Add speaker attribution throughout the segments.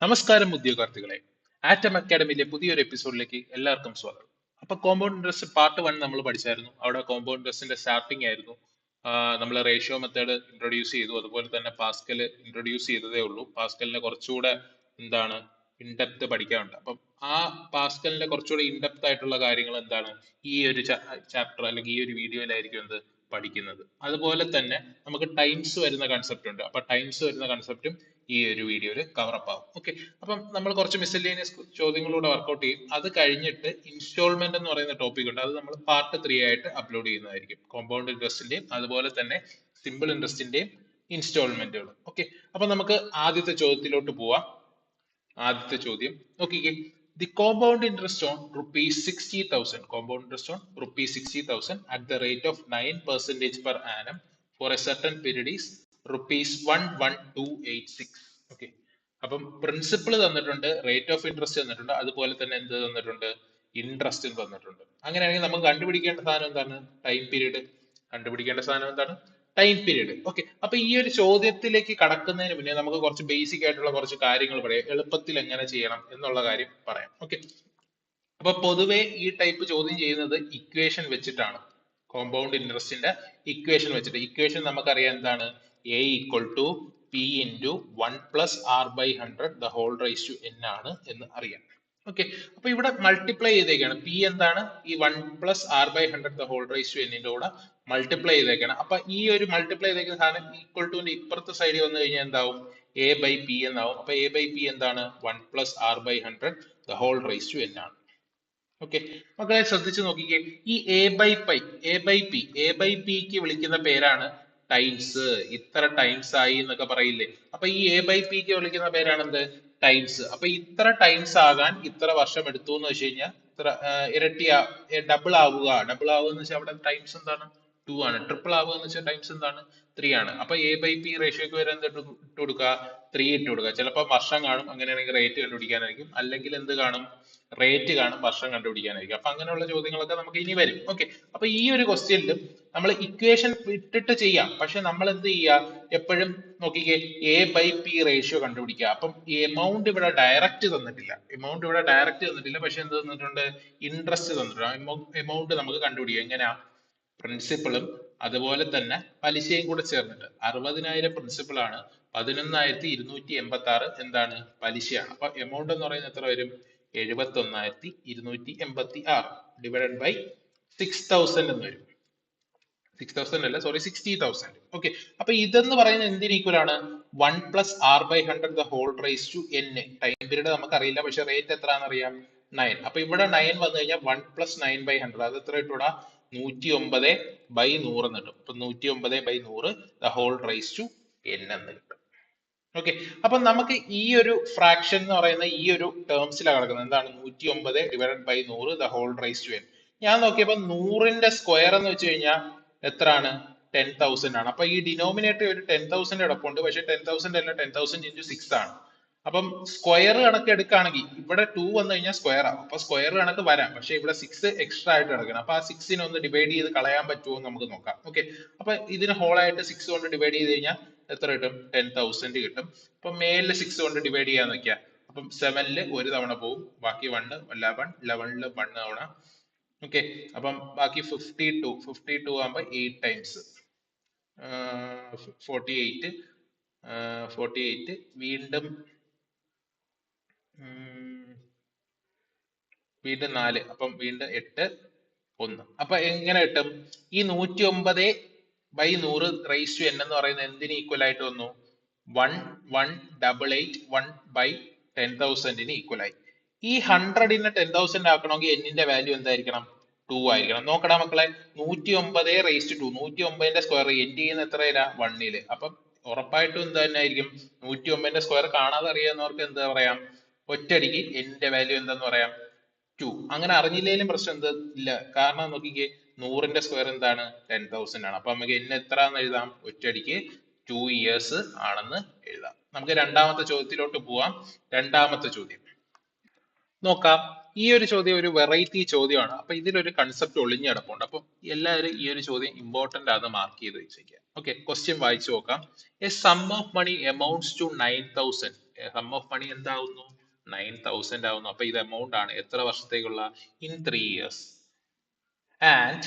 Speaker 1: നമസ്കാരം ഉദ്യോഗാർത്ഥികളെ. ആറ്റം അക്കാഡമിയിലെ പുതിയൊരു എപ്പിസോഡിലേക്ക് എല്ലാവർക്കും സ്വാഗതം. അപ്പൊ കോമ്പൗണ്ട് ഇൻട്രസ്റ്റ് പാർട്ട് 1 നമ്മൾ പഠിച്ചായിരുന്നു. അവിടെ കോമ്പൗണ്ട് ഇൻട്രസ്റ്റിന്റെ സ്റ്റാർട്ടിംഗ് ആയിരുന്നു. നമ്മൾ റേഷ്യോ മെത്തേഡ് ഇൻട്രൊഡ്യൂസ് ചെയ്തു. അതുപോലെ തന്നെ പാസ്കൽ ഇൻട്രൊഡ്യൂസ് ചെയ്തതേ ഉള്ളൂ. പാസ്കലിനെ കുറച്ചുകൂടെ എന്താണ് ഇൻഡെപ്ത് പഠിക്കാനുണ്ട്. അപ്പം ആ പാസ്കലിന്റെ കുറച്ചുകൂടെ ഇൻഡെപ്ത് ആയിട്ടുള്ള കാര്യങ്ങൾ എന്താണ് ഈ ഒരു ചാപ്റ്റർ അല്ലെങ്കിൽ ഈ ഒരു വീഡിയോയിലായിരിക്കും എന്ത് പഠിക്കുന്നത്. അതുപോലെ തന്നെ നമുക്ക് ടൈംസ് വരുന്ന കൺസെപ്റ്റ് ഉണ്ട്. അപ്പൊ ടൈംസ് വരുന്ന കൺസെപ്റ്റും ഈ ഒരു വീഡിയോയിൽ കവറപ്പ് ആവും. ഓക്കെ, അപ്പം നമ്മൾ കുറച്ച് മിസലേനിയസ് ചോദ്യങ്ങളൂടെ വർക്കൗട്ട് ചെയ്യും. അത് കഴിഞ്ഞിട്ട് ഇൻസ്റ്റാൾമെന്റ് എന്ന് പറയുന്ന ടോപ്പിക് ഉണ്ട്. അത് നമ്മൾ പാർട്ട് 3 ആയിട്ട് അപ്ലോഡ് ചെയ്യുന്നതായിരിക്കും. കോമ്പൗണ്ട് ഇൻട്രസ്റ്റിന്റെയും അതുപോലെ തന്നെ സിമ്പിൾ ഇൻട്രസ്റ്റിന്റെയും ഇൻസ്റ്റാൾമെന്റുകൾ. ഓക്കെ, അപ്പൊ നമുക്ക് ആദ്യത്തെ ചോദ്യത്തിലോട്ട് പോവാം. ആദ്യത്തെ ചോദ്യം നോക്കിക്കേ. The compound interest on rupees 60,000, compound interest on rupees 60,000 at the rate of 9% per annum for a certain period is rupees 11286. Okay, അപ്പം പ്രിൻസിപ്പിൾ തന്നിട്ടുണ്ട്, റേറ്റ് ഓഫ് ഇൻട്രസ്റ്റ് തന്നിട്ടുണ്ട്, അതുപോലെ തന്നെ എന്ത് തന്നിട്ടുണ്ട്, ഇൻട്രസ്റ്റ് തന്നിട്ടുണ്ട്. അങ്ങനെയാണെങ്കിൽ നമുക്ക് കണ്ടുപിടിക്കേണ്ട സാധനം എന്താണ്, ടൈം പീരീഡ്. കണ്ടുപിടിക്കേണ്ട സാധനം എന്താണ്, ടൈം പീരീഡ്. ഓക്കെ, അപ്പൊ ഈ ഒരു ചോദ്യത്തിലേക്ക് കടക്കുന്നതിന് മുന്നേ നമുക്ക് കുറച്ച് ബേസിക് ആയിട്ടുള്ള കുറച്ച് കാര്യങ്ങൾ പറയാം, എളുപ്പത്തിൽ എങ്ങനെ ചെയ്യണം എന്നുള്ള കാര്യം പറയാം. ഓക്കെ, അപ്പൊ പൊതുവെ ഈ ടൈപ്പ് ചോദ്യം ചെയ്യുന്നത് ഇക്വേഷൻ വെച്ചിട്ടാണ്. കോമ്പൗണ്ട് ഇൻട്രസ്റ്റിന്റെ ഇക്വേഷൻ വെച്ചിട്ട്. ഇക്വേഷൻ നമുക്കറിയാം എന്താണ്, A equal to P into 1+r/100 the whole raise to n ആണ് എന്ന് അറിയാം. ഓക്കെ, അപ്പൊ ഇവിടെ മൾട്ടിപ്ലൈ ചെയ്തേക്കാണ്. പി എന്താണ്, ഈ 1+r/100 the whole raise to n കൂടെ മൾട്ടിപ്ലൈ ചെയ്തേക്കാണ്. അപ്പൊ ഈ ഒരു മൾട്ടിപ്ലൈ ചെയ്തേക്കുന്ന സാധനം ഈക്വൽ ടുവിന്റെ ഇപ്പുറത്തെ സൈഡിൽ വന്നു കഴിഞ്ഞാൽ എന്താവും, a/p എന്നാവും. അപ്പൊ a/p എന്താണ്, 1+r/100 the whole raise to n ആണ്. ഓക്കെ, മക്കളെ ശ്രദ്ധിച്ചു നോക്കിക്കേ. ഈ എ ബൈ പിക്ക് വിളിക്കുന്ന പേരാണ് ടൈംസ്. ഇത്ര ടൈംസ് ആയി എന്നൊക്കെ പറയില്ലേ. അപ്പൊ ഈ എ/പിക്ക് വിളിക്കുന്ന പേരാണ് എന്ത്, ടൈംസ്. അപ്പൊ ഇത്ര ടൈംസ് ആകാൻ ഇത്ര വർഷം എടുത്തു എന്ന് വെച്ച് കഴിഞ്ഞാൽ ഇത്ര ഇരട്ടി ഡബിൾ ആവുക. ഡബിൾ ആവുക എന്ന് വെച്ചാൽ അവിടെ ടൈംസ് എന്താണ്, 2 ആണ്. ട്രിപ്പിൾ ആവുക എന്ന് വെച്ചാൽ ടൈംസ് എന്താണ്, 3 ആണ്. അപ്പൊ എ/പി റേഷ്യോക്ക് വരെ എന്ത് ഇട്ട് കൊടുക്കുക, 3 ഇട്ട് കൊടുക്കുക. ചിലപ്പോൾ വർഷം കാണും, അങ്ങനെയാണെങ്കിൽ റേറ്റ് കണ്ടുപിടിക്കാനായിരിക്കും. അല്ലെങ്കിൽ എന്ത് കാണും, റേറ്റ് കാണും, വർഷം കണ്ടുപിടിക്കാനായിരിക്കും. അപ്പൊ അങ്ങനെയുള്ള ചോദ്യങ്ങളൊക്കെ നമുക്ക് ഇനി വരും. ഓക്കെ, അപ്പൊ ഈ ഒരു ക്വസ്റ്റ്യനിലും നമ്മൾ ഇക്വേഷൻ ഇട്ടിട്ട് ചെയ്യാം. പക്ഷെ നമ്മൾ എന്ത് ചെയ്യുക, എപ്പോഴും നോക്കിക്കേ, a/p റേഷ്യോ കണ്ടുപിടിക്കുക. അപ്പം എമൗണ്ട് ഇവിടെ ഡയറക്റ്റ് തന്നിട്ടില്ല. എമൗണ്ട് ഇവിടെ ഡയറക്റ്റ് തന്നിട്ടില്ല, പക്ഷെ എന്ത് തന്നിട്ടുണ്ട്, ഇൻട്രസ്റ്റ് തന്നിട്ടുണ്ട്. എമൗണ്ട് നമുക്ക് കണ്ടുപിടിക്കാം. എങ്ങനെയാ, പ്രിൻസിപ്പളും അതുപോലെ തന്നെ പലിശയും കൂടെ ചേർന്നിട്ട്. 60,000 പ്രിൻസിപ്പൾ ആണ്, 11,286 എന്താണ്, പലിശയാണ്. അപ്പൊ എമൗണ്ട് എന്ന് പറയുന്നത് എത്ര വരും, 71,286 ഡിവൈഡഡ് ബൈ 6,000 എന്ന് വരും. 6,000 അല്ല, സോറി, 60,000. ഓക്കെ, അപ്പൊ ഇതെന്ന് പറയുന്നത് എന്തിന് ഈക്വൽ ആണ്, 1+r/100 the whole raise to n. Time period നമുക്ക് അറിയില്ല, പക്ഷെ റേറ്റ് എത്രയാണെന്ന് അറിയാം, 9. അപ്പൊ ഇവിടെ 9 വന്നു കഴിഞ്ഞാൽ 1+9/100 അത് എത്ര ഇട്ടൂടാ, 109/100 എന്ന് കിട്ടും. അപ്പൊ 109/100 the whole raise to n എന്ന് കിട്ടും. ഓക്കെ, അപ്പൊ നമുക്ക് ഈ ഒരു ഫ്രാക്ഷൻ എന്ന് പറയുന്ന ഈ ഒരു ടേംസിലാണ് കിടക്കുന്നത്. എന്താണ്, 109/100 the whole raise to n. ഞാൻ നോക്കിയപ്പോ 100ന്റെ സ്ക്വയർ എന്ന് വെച്ച് കഴിഞ്ഞാൽ എത്രയാണ്, 10,000 ആണ്. അപ്പൊ ഈ ഡിനോമിനേറ്റർ ഒരു 10,000 കിടപ്പുണ്ട്, പക്ഷെ 10,000 അല്ല, 10,000 into 6 ആണ്. അപ്പം സ്ക്വയർ കണക്ക് എടുക്കുകയാണെങ്കിൽ ഇവിടെ 2 വന്നു കഴിഞ്ഞാൽ സ്ക്വയർ ആവും. അപ്പൊ സ്ക്വയർ കണക്ക് വരാം, പക്ഷെ ഇവിടെ 6 എക്സ്ട്രാ ആയിട്ട് കിടക്കണം. അപ്പൊ ആ 6നെ ഒന്ന് ഡിവൈഡ് ചെയ്ത് കളയാൻ പറ്റുമോ എന്ന് നമുക്ക് നോക്കാം. ഓക്കെ, അപ്പൊ ഇതിന് ഹോൾ ആയിട്ട് 6 കൊണ്ട് ഡിവൈഡ് ചെയ്ത് കഴിഞ്ഞാൽ എത്ര കിട്ടും, 10,000 കിട്ടും. അപ്പൊ മേലില് 6 കൊണ്ട് ഡിവൈഡ് ചെയ്യാന്ന് വെക്കാം. അപ്പം 7ല് ഒരു തവണ പോവും, ബാക്കി 1, 11, 11ല് 1 തവണ. ഓക്കെ, അപ്പം ബാക്കി 52 ആകുമ്പോ 8 ടൈംസ് 48, 48 വീണ്ടും വീണ്ടും 4, അപ്പം വീണ്ടും 8, 1. അപ്പൊ എങ്ങനെ കിട്ടും, ഈ 109/100 റൈസ് ടു n എന്ന് പറയുന്നത് എന്തിന് ഈക്വൽ ആയിട്ട് വന്നു, 11881/10,000 ഈക്വൽ ആയി. ഈ 100നെ 10,000 ആക്കണമെങ്കിൽ n-ന്റെ വാല്യൂ എന്തായിരിക്കണം, 2 ആയിരിക്കണം. നോക്കടാ മക്കളെ, 109/2, 109ന്റെ സ്ക്വയർ n ചെയ്യുന്ന എത്രയിലാ, 1-ല്. അപ്പം ഉറപ്പായിട്ടും എന്ത് തന്നെ ആയിരിക്കും, 109ന്റെ സ്ക്വയർ കാണാതെ അറിയാവുന്നവർക്ക് എന്താ പറയാം, ഒറ്റയടിക്ക് n-ന്റെ വാല്യൂ എന്താന്ന് പറയാം, 2. അങ്ങനെ അറിഞ്ഞില്ലെങ്കിലും പ്രശ്നം എന്ത് ഇല്ല, കാരണം നോക്കിക്കേ, 100ന്റെ സ്ക്വയർ എന്താണ്, 10,000 ആണ്. അപ്പൊ നമുക്ക് n എത്രന്ന് എഴുതാം, ഒറ്റയടിക്ക് 2 years ആണെന്ന് എഴുതാം. നമുക്ക് രണ്ടാമത്തെ ചോദ്യത്തിലോട്ട് പോവാം. രണ്ടാമത്തെ ചോദ്യം നോക്കാം. ഈ ഒരു ചോദ്യം ഒരു വെറൈറ്റി ചോദ്യമാണ്. അപ്പൊ ഇതിലൊരു കൺസെപ്റ്റ് ഒളിഞ്ഞു കിടപ്പുണ്ട്. അപ്പൊ എല്ലാവരും ഈ ഒരു ചോദ്യം ഇമ്പോർട്ടന്റ് ആണ്, മാർക്ക് ചെയ്ത് വെച്ചേക്കുക. ഓക്കെ, ക്വസ്റ്റ്യൻ വായിച്ചു നോക്കാം. A sum of money amounts to 9,000 sum of money എന്താവുന്നു? 9,000 ആവുന്നു. അപ്പൊ ഇത് എമൗണ്ട് ആണ് എത്ര വർഷത്തേക്കുള്ള? In 3 years. And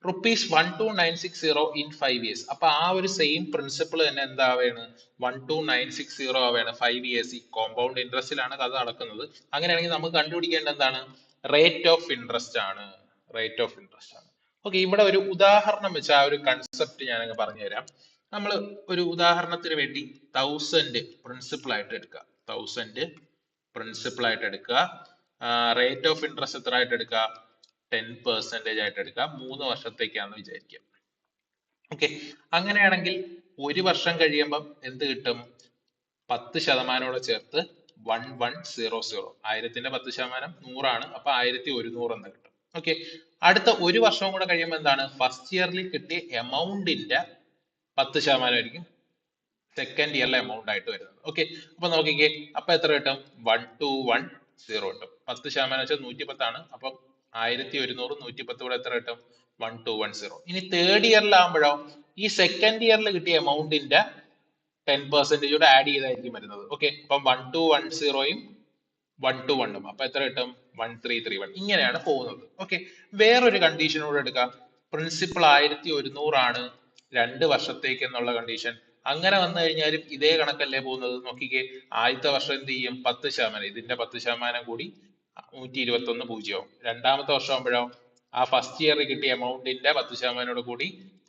Speaker 1: ₹12,960 in 5 years. അപ്പൊ ആ ഒരു സെയിം പ്രിൻസിപ്പിൾ തന്നെ എന്താവാണ്? 12,960 ആവാണ് 5 years. ഈ കോമ്പൗണ്ട് ഇൻട്രസ്റ്റിലാണ് കഥ നടക്കുന്നത്. അങ്ങനെയാണെങ്കിൽ നമുക്ക് കണ്ടുപിടിക്കേണ്ട എന്താണ്? റേറ്റ് ഓഫ് ഇൻട്രസ്റ്റ് ആണ്. റേറ്റ് ഓഫ് ഇൻട്രസ്റ്റ് ആണ്. ഓക്കെ, ഇവിടെ ഒരു ഉദാഹരണം വെച്ച് ആ ഒരു കൺസെപ്റ്റ് ഞാൻ അങ്ങ് പറഞ്ഞുതരാം. നമ്മൾ ഒരു ഉദാഹരണത്തിന് വേണ്ടി 1000 പ്രിൻസിപ്പിൾ ആയിട്ട് എടുക്കുക. 1000 പ്രിൻസിപ്പിൾ ആയിട്ട് എടുക്കുക. റേറ്റ് ഓഫ് ഇൻട്രസ്റ്റ് എത്ര ആയിട്ട് എടുക്കുക? 10% ആയിട്ട് എടുക്കാം. 3 വർഷത്തേക്കാണെന്ന് വിചാരിക്കുക. ഓക്കെ, അങ്ങനെയാണെങ്കിൽ ഒരു വർഷം കഴിയുമ്പം എന്ത് കിട്ടും? 10% ചേർത്ത് 1100. 1000ന്റെ 10% 100 അപ്പൊ 1100 എന്ന് കിട്ടും. ഓക്കെ, അടുത്ത ഒരു വർഷവും കൂടെ കഴിയുമ്പോൾ എന്താണ്? ഫസ്റ്റ് ഇയറിൽ കിട്ടിയ എമൗണ്ടിന്റെ 10% ആയിരിക്കും സെക്കൻഡ് ഇയറിലെ എമൗണ്ട് ആയിട്ട് വരുന്നത്. ഓക്കെ, അപ്പൊ നോക്കിക്കേ, അപ്പൊ എത്ര കിട്ടും? 1210 കിട്ടും. 10% വെച്ചാൽ 110 അപ്പം 1100 110 കൂടെ എത്ര കിട്ടും? 1210. ഇനി തേർഡ് ഇയറിലാകുമ്പോഴോ ഈ സെക്കൻഡ് ഇയറിൽ കിട്ടിയ എമൗണ്ടിന്റെ 10% കൂടെ ആഡ് ചെയ്തായിരിക്കും വരുന്നത്. ഓക്കെ, അപ്പം 1210യും 121ഉം അപ്പൊ എത്ര കിട്ടും? 1331. ഇങ്ങനെയാണ് പോകുന്നത്. ഓക്കെ, വേറൊരു കണ്ടീഷൻ കൂടെ എടുക്കാം. പ്രിൻസിപ്പൾ 1100 ആണ് 2 വർഷത്തേക്ക് എന്നുള്ള കണ്ടീഷൻ. അങ്ങനെ വന്നു കഴിഞ്ഞാലും ഇതേ കണക്കല്ലേ പോകുന്നത്? നോക്കിക്കേ, ആദ്യത്തെ വർഷം എന്ത് ചെയ്യും? 10%, ഇതിന്റെ 10% കൂടി 121 പൂജ്യമാവും. രണ്ടാമത്തെ വർഷം ആകുമ്പോഴോ ആ ഫസ്റ്റ് ഇയറിൽ കിട്ടിയ എമൗണ്ടിന്റെ 10% കൂടി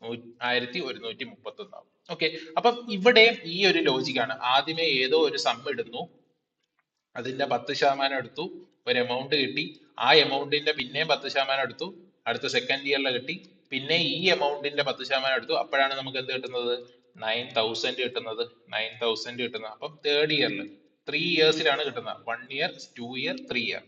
Speaker 1: 1131 ആവും. ഓക്കെ, അപ്പം ഇവിടെ ഈ ഒരു ലോജിക്കാണ്. ആദ്യമേ ഏതോ ഒരു സം ഇടുന്നു, അതിന്റെ 10% എടുത്തു, ഒരു എമൗണ്ട് കിട്ടി, ആ എമൗണ്ടിന്റെ പിന്നെയും 10% എടുത്തു, അടുത്ത സെക്കൻഡ് ഇയറിൽ കിട്ടി, പിന്നെ ഈ എമൗണ്ടിന്റെ 10% എടുത്തു, അപ്പോഴാണ് നമുക്ക് എന്ത് കിട്ടുന്നത്? 9,000 കിട്ടുന്നത്. 9,000 കിട്ടുന്നത്. അപ്പം തേർഡ് ഇയറിൽ 3 yearsലാണ് കിട്ടുന്നത്. 1 year 2 year 3 year.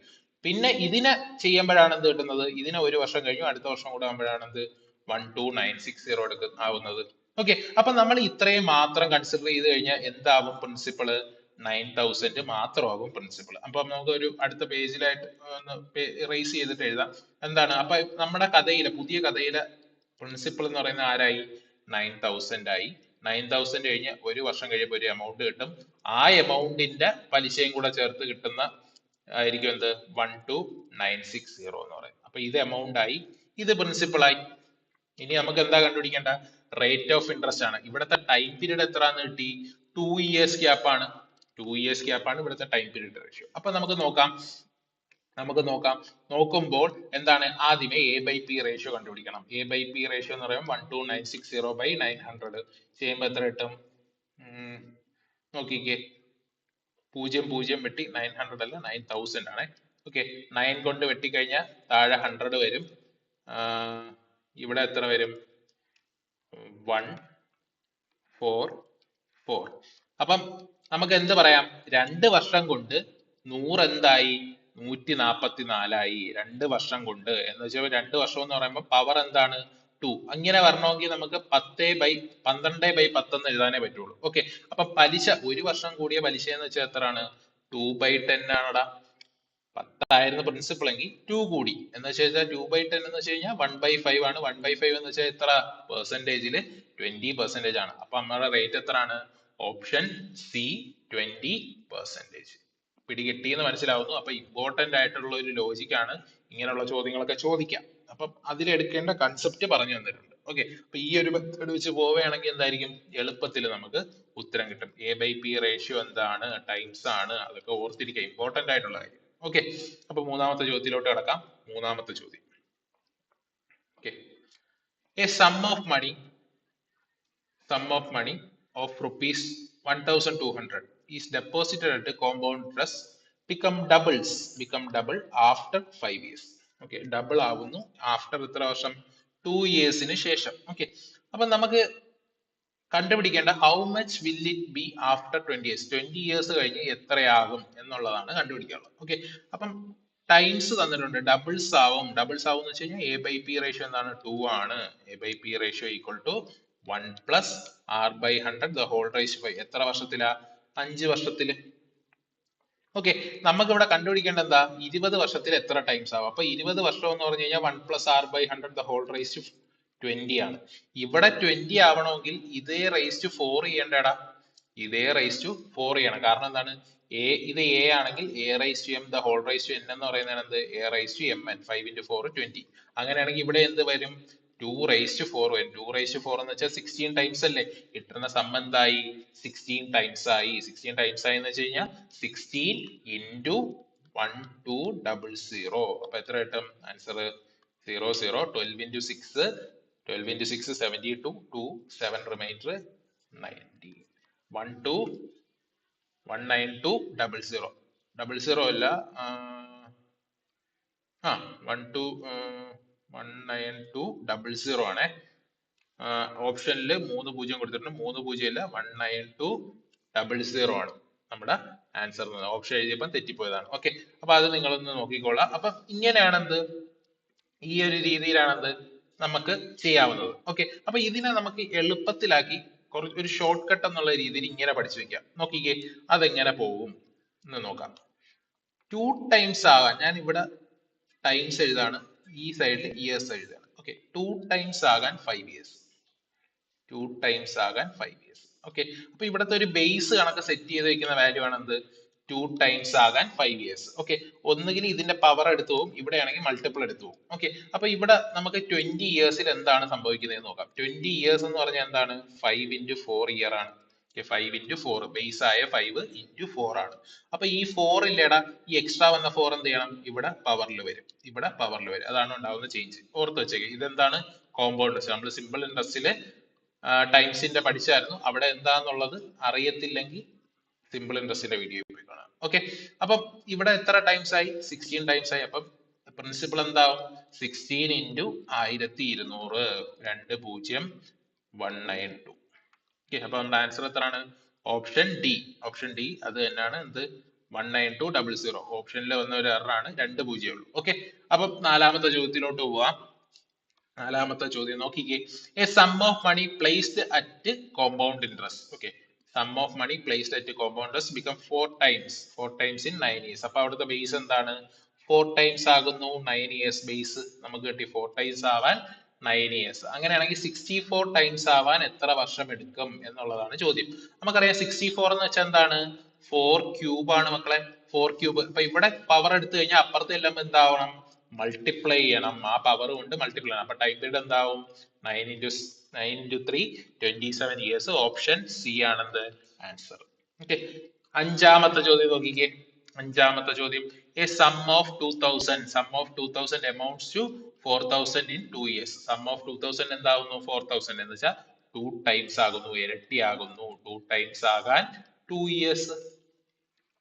Speaker 1: പിന്നെ ഇതിനെ ചെയ്യുമ്പോഴാണ് എന്ത് കിട്ടുന്നത്? ഇതിനെ ഒരു വർഷം കഴിഞ്ഞു, അടുത്ത വർഷം കൂടെ ആകുമ്പോഴാണ് എന്ത്? 12,960 ആവുന്നത്. ഓക്കെ, അപ്പൊ നമ്മൾ ഇത്രയും മാത്രം കൺസിഡർ ചെയ്ത് കഴിഞ്ഞാൽ എന്താവും പ്രിൻസിപ്പിള്? 9,000 മാത്രമാകും പ്രിൻസിപ്പിൾ. അപ്പൊ നമുക്ക് ഒരു അടുത്ത പേജിലായിട്ട് റേസ് ചെയ്തിട്ട് എഴുതാം. എന്താണ് അപ്പൊ നമ്മുടെ കഥയിലെ, പുതിയ കഥയിലെ പ്രിൻസിപ്പിൾ എന്ന് പറയുന്നത് ആരായി? 9,000 ആയി. 9,000 കഴിഞ്ഞ് ഒരു വർഷം കഴിയുമ്പോൾ ഒരു എമൗണ്ട് കിട്ടും. ആ എമൗണ്ടിന്റെ പലിശയും കൂടെ ചേർത്ത് കിട്ടുന്ന ആയിരിക്കും എന്ത്? 12,960 എന്ന് പറയും. അപ്പൊ ഇത് എമൗണ്ട് ആയി, ഇത് പ്രിൻസിപ്പിൾ ആയി. ഇനി നമുക്ക് എന്താ കണ്ടുപിടിക്കേണ്ട? റേറ്റ് ഓഫ് ഇൻട്രസ്റ്റ് ആണ്. ഇവിടുത്തെ ടൈം പീരീഡ് എത്രയാന്ന് കിട്ടി? 2 years ഗ്യാപ്പ് ആണ്. 2 years ഗ്യാപ്പ് ആണ് ഇവിടുത്തെ ടൈം പീരീഡ് റേഷ്യോ. അപ്പൊ നമുക്ക് നോക്കാം. നോക്കുമ്പോൾ എന്താണ്? ആദ്യമേ എ ബൈ പി റേഷ്യോ കണ്ടുപിടിക്കണം. എ ബൈ പി റേഷ്യോ എന്ന് പറയുമ്പോൾ 12,960 ബൈ 900 ചെയ്യുമ്പോൾ എത്ര കിട്ടും? നോക്കിക്കേ, 0 വെട്ടി 900 അല്ല 9,000 ആണ്. ഓക്കെ, 9 കൊണ്ട് വെട്ടിക്കഴിഞ്ഞാൽ താഴെ 100 വരും. ഇവിടെ എത്ര വരും? 144. അപ്പം നമുക്ക് എന്ത് പറയാം? 2 വർഷം കൊണ്ട് 100 എന്തായി? 144 2 വർഷം കൊണ്ട്. എന്ന് വെച്ചാൽ 2 വർഷം എന്ന് പറയുമ്പോൾ പവർ എന്താണ്? 2. അങ്ങനെ വരണമെങ്കിൽ നമുക്ക് 12/10 എന്ന് എഴുതാനേ പറ്റുള്ളൂ. ഓക്കെ, അപ്പൊ പലിശ, ഒരു വർഷം കൂടിയ പലിശ എന്ന് വെച്ചാൽ എത്രയാണ്? 2/10 ആണടാ. 10 പ്രിൻസിപ്പൾ എങ്കിൽ 2 കൂടി എന്ന് വെച്ച് കഴിഞ്ഞാൽ 2/10 എന്ന് വെച്ച് കഴിഞ്ഞാൽ 1/5 ആണ്. 1/5 എന്ന് വെച്ചാൽ എത്ര പെർസെന്റേജിൽ? 20% ആണ്. അപ്പൊ നമ്മുടെ റേറ്റ് എത്രയാണ്? Option C 20%. പിടികിട്ടി എന്ന് മനസ്സിലാവുന്നു. അപ്പൊ ഇമ്പോർട്ടന്റ് ആയിട്ടുള്ള ഒരു ലോജിക് ആണ് ഇങ്ങനെയുള്ള ചോദ്യങ്ങളൊക്കെ ചോദിക്കാം. അപ്പം അതിലെടുക്കേണ്ട കൺസെപ്റ്റ് പറഞ്ഞു തന്നിട്ടുണ്ട്. ഓക്കെ, അപ്പൊ ഈ ഒരു മെത്തേഡ് വെച്ച് പോവുകയാണെങ്കിൽ എന്തായിരിക്കും? എളുപ്പത്തിൽ നമുക്ക് ഉത്തരം കിട്ടും. എ ബൈ പി റേഷ്യോ എന്താണ്? ടൈംസ് ആണ്. അതൊക്കെ ഓർത്തിരിക്കുക, ഇമ്പോർട്ടന്റ് ആയിട്ടുള്ള കാര്യം. ഓക്കെ, അപ്പൊ മൂന്നാമത്തെ ചോദ്യത്തിലോട്ട് കിടക്കാം. മൂന്നാമത്തെ ചോദ്യം. Okay, a sum of money of rupees 1,200 is deposited at compound interest become double after 5 years. Okay, double ആവുന്നു ആഫ്റ്റർ എത്ര വർഷം? 2 yearsന് ശേഷം. ഓക്കെ, അപ്പൊ നമുക്ക് കണ്ടുപിടിക്കേണ്ട how much will it be after 20 years. 20 years കഴിഞ്ഞ് എത്രയാകും എന്നുള്ളതാണ് കണ്ടുപിടിക്കാനുള്ളത്. ഓക്കെ, അപ്പം ടൈംസ് തന്നിട്ടുണ്ട്. ഡബിൾസ് ആവും എന്ന് വെച്ച് കഴിഞ്ഞാൽ എ ബൈ പി റേഷ്യോ എന്താണ്? 2 ആണ്. A by P ratio equal to 1 plus R by 100 the whole raise 5. എത്ര വർഷത്തിലാ? 5 വർഷത്തില്. ഓക്കെ, നമുക്ക് ഇവിടെ കണ്ടുപിടിക്കേണ്ട എന്താ? 20 വർഷത്തിൽ എത്ര ടൈംസ് ആവും? അപ്പൊ 20 വർഷം എന്ന് പറഞ്ഞു കഴിഞ്ഞാൽ 1 plus R by 100 the whole raise 20 ആണ്. ഇവിടെ 20 ആവണമെങ്കിൽ ഇതേ റേസ് 4 ചെയ്യണ്ടടാ. ഇത് എ റൈസ് ടു 4 ചെയ്യണം. കാരണം എന്താണ്, ഇത് എ ആണെങ്കിൽ A raise to M the whole raise to N എന്ന് പറയുന്നത് എന്ത്, A raise to M N, 5 into 4 20. അങ്ങനെയാണെങ്കിൽ ഇവിടെ എന്ത് വരും, 2 റൈസ് ടു 4 വരും. 2 റൈസ് ടു 4 എന്ന് വെച്ചാൽ 16 ടൈംസ് അല്ലേ, കിട്ടുന്ന സം എന്തായി, 16 ടൈംസ് ആയി. 16 ടൈംസ് ആയി എന്ന് വെച്ച് കഴിഞ്ഞാൽ 16 into 1200. അപ്പൊ എത്ര കിട്ടും ആൻസർ, 0 0, 12 into 6, 12 into 6 72, 2 7 remainder 90, 19200. 00 അല്ല, 19200 ആണേ. ഓപ്ഷനിൽ 3 പൂജ്യം കൊടുത്തിട്ടുണ്ട്, 3 പൂജ്യം അല്ല, 19200 ആണ് നമ്മുടെ ആൻസർ. ഓപ്ഷൻ എഴുതിയപ്പോൾ തെറ്റിപ്പോയതാണ്. ഓക്കെ, അപ്പൊ അത് നിങ്ങളൊന്ന് നോക്കിക്കോളാം. അപ്പൊ ഇങ്ങനെയാണ് എന്ത്, ഈ ഒരു രീതിയിലാണത് നമുക്ക് ചെയ്യാവുന്നത്. ഓക്കെ, അപ്പൊ ഇതിനെ നമുക്ക് എളുപ്പത്തിലാക്കി ഒരു ഷോർട്ട് കട്ട് എന്നുള്ള രീതിയിൽ ഇങ്ങനെ പഠിച്ചു വെക്കാം. നോക്കിക്കേ അതെങ്ങനെ പോകും എന്ന് നോക്കാം. 2 ടൈംസ് ആകാൻ, ഞാൻ ഇവിടെ ടൈംസ് എഴുതാണ്, ഈ സൈഡിൽ ഇയേഴ്സ് എഴുതാണ്. ഓക്കെ, 2 ടൈംസ് ആകാൻ 5 years. 2 ടൈംസ് ആകാൻ 5 years. ഓക്കെ, അപ്പൊ ഇവിടുത്തെ ഒരു ബേസ് കണക്ക് സെറ്റ് ചെയ്ത് വെക്കുന്ന വാല്യൂ ആണ് എന്ത്, 2 ടൈംസ് ആകാൻ 5 years. ഓക്കെ, ഒന്നുകിൽ ഇതിന്റെ പവർ എടുത്തു പോകും, ഇവിടെയാണെങ്കിൽ മൾട്ടിപ്പിൾ എടുത്തു പോകും. ഓക്കെ, അപ്പൊ ഇവിടെ നമുക്ക് 20 ഇയേഴ്സിൽ എന്താണ് സംഭവിക്കുന്നത് നോക്കാം. 20 ഇയേഴ്സ് എന്ന് പറഞ്ഞാൽ എന്താണ്, 5 into 4 ഇയർ ആണ്. 5 into 4, ബേസ് ആയ 5 into 4 ആണ്. അപ്പൊ ഈ 4 ഇല്ലേടാ, ഈ എക്സ്ട്രാ വന്ന 4 എന്ത് ചെയ്യണം, ഇവിടെ പവറിൽ വരും, ഇവിടെ പവറിൽ വരും. അതാണ് ഉണ്ടാവുന്ന ചേഞ്ച്. ഓർത്ത് വെച്ചേക്ക്, ഇതെന്താണ്, കോമ്പൗണ്ട് ഇൻട്രസ്റ്റ്. നമ്മൾ സിമ്പിൾ ഇൻട്രസ്റ്റില് ടൈംസിന്റെ പഠിച്ചായിരുന്നു. അവിടെ എന്താന്നുള്ളത് അറിയത്തില്ലെങ്കിൽ സിമ്പിൾ ഇൻട്രസ്റ്റിന്റെ വീഡിയോ പോയി കാണാം. ഓക്കെ, അപ്പം ഇവിടെ എത്ര ടൈംസ് ആയി, 16 ടൈംസ് ആയി. അപ്പം പ്രിൻസിപ്പിൾ എന്താവും, 16 into 1200, 20192. ഓക്കെ, അപ്പൊ നമ്മുടെ ആൻസർ എത്രയാണ്, ഓപ്ഷൻ ഡി. ഓപ്ഷൻ ഡി അത് തന്നെയാണ് എന്ത്, 19200. ഓപ്ഷനിൽ വന്ന ഒരു എറർ ആണ്, 2 പൂജ്യമേ ഉള്ളൂ. ഓക്കെ, അപ്പം നാലാമത്തെ ചോദ്യത്തിലോട്ട് പോവാം. നാലാമത്തെ ചോദ്യം നോക്കിക്കേ, a sum of money placed at compound interest. Okay, sum of money placed at compound interest become 4 times in 9 years. അപ്പൊ അവിടുത്തെ ബേസ് എന്താണ്, 4 ടൈംസ് ആകുന്നു, 9 years ബേസ് നമുക്ക് കിട്ടി. 4 ടൈംസ് ആവാൻ 9 years. അങ്ങനെയാണെങ്കിൽ 64 ടൈംസ് ആവാൻ എത്ര വർഷം എടുക്കും എന്നുള്ളതാണ് ചോദ്യം. നമുക്കറിയാം 64 എന്ന് വെച്ചാൽ എന്താണ്, 4 ക്യൂബ് ആണ് മക്കളെ, 4 ക്യൂബ്. അപ്പൊ ഇവിടെ പവർ എടുത്തു കഴിഞ്ഞാൽ അപ്പുറത്തെ എല്ലാം എന്താവണം, മൾട്ടിപ്ലൈ ചെയ്യണം. ആ പവർ കൊണ്ട് മൾട്ടിപ്ലൈ ചെയ്യണം. അപ്പൊ ടൈം പീരീഡ് എന്താവും, 9 into 3 27 years. ഓപ്ഷൻ സി ആണെന്ത് ആൻസർ. ഓക്കെ, അഞ്ചാമത്തെ ചോദ്യം നോക്കിക്കേ. അഞ്ചാമത്തെ ചോദ്യം, a sum of 2000 amounts to 4000 in 2 years. സം ഓഫ് 2000 എന്താകുന്നു, 4000 എന്ന് വെച്ചാൽ 2 ടൈംസ് ആകുന്നു, ഇരട്ടി ആകുന്നു. 2 ടൈംസ് ആകാൻ 2 years.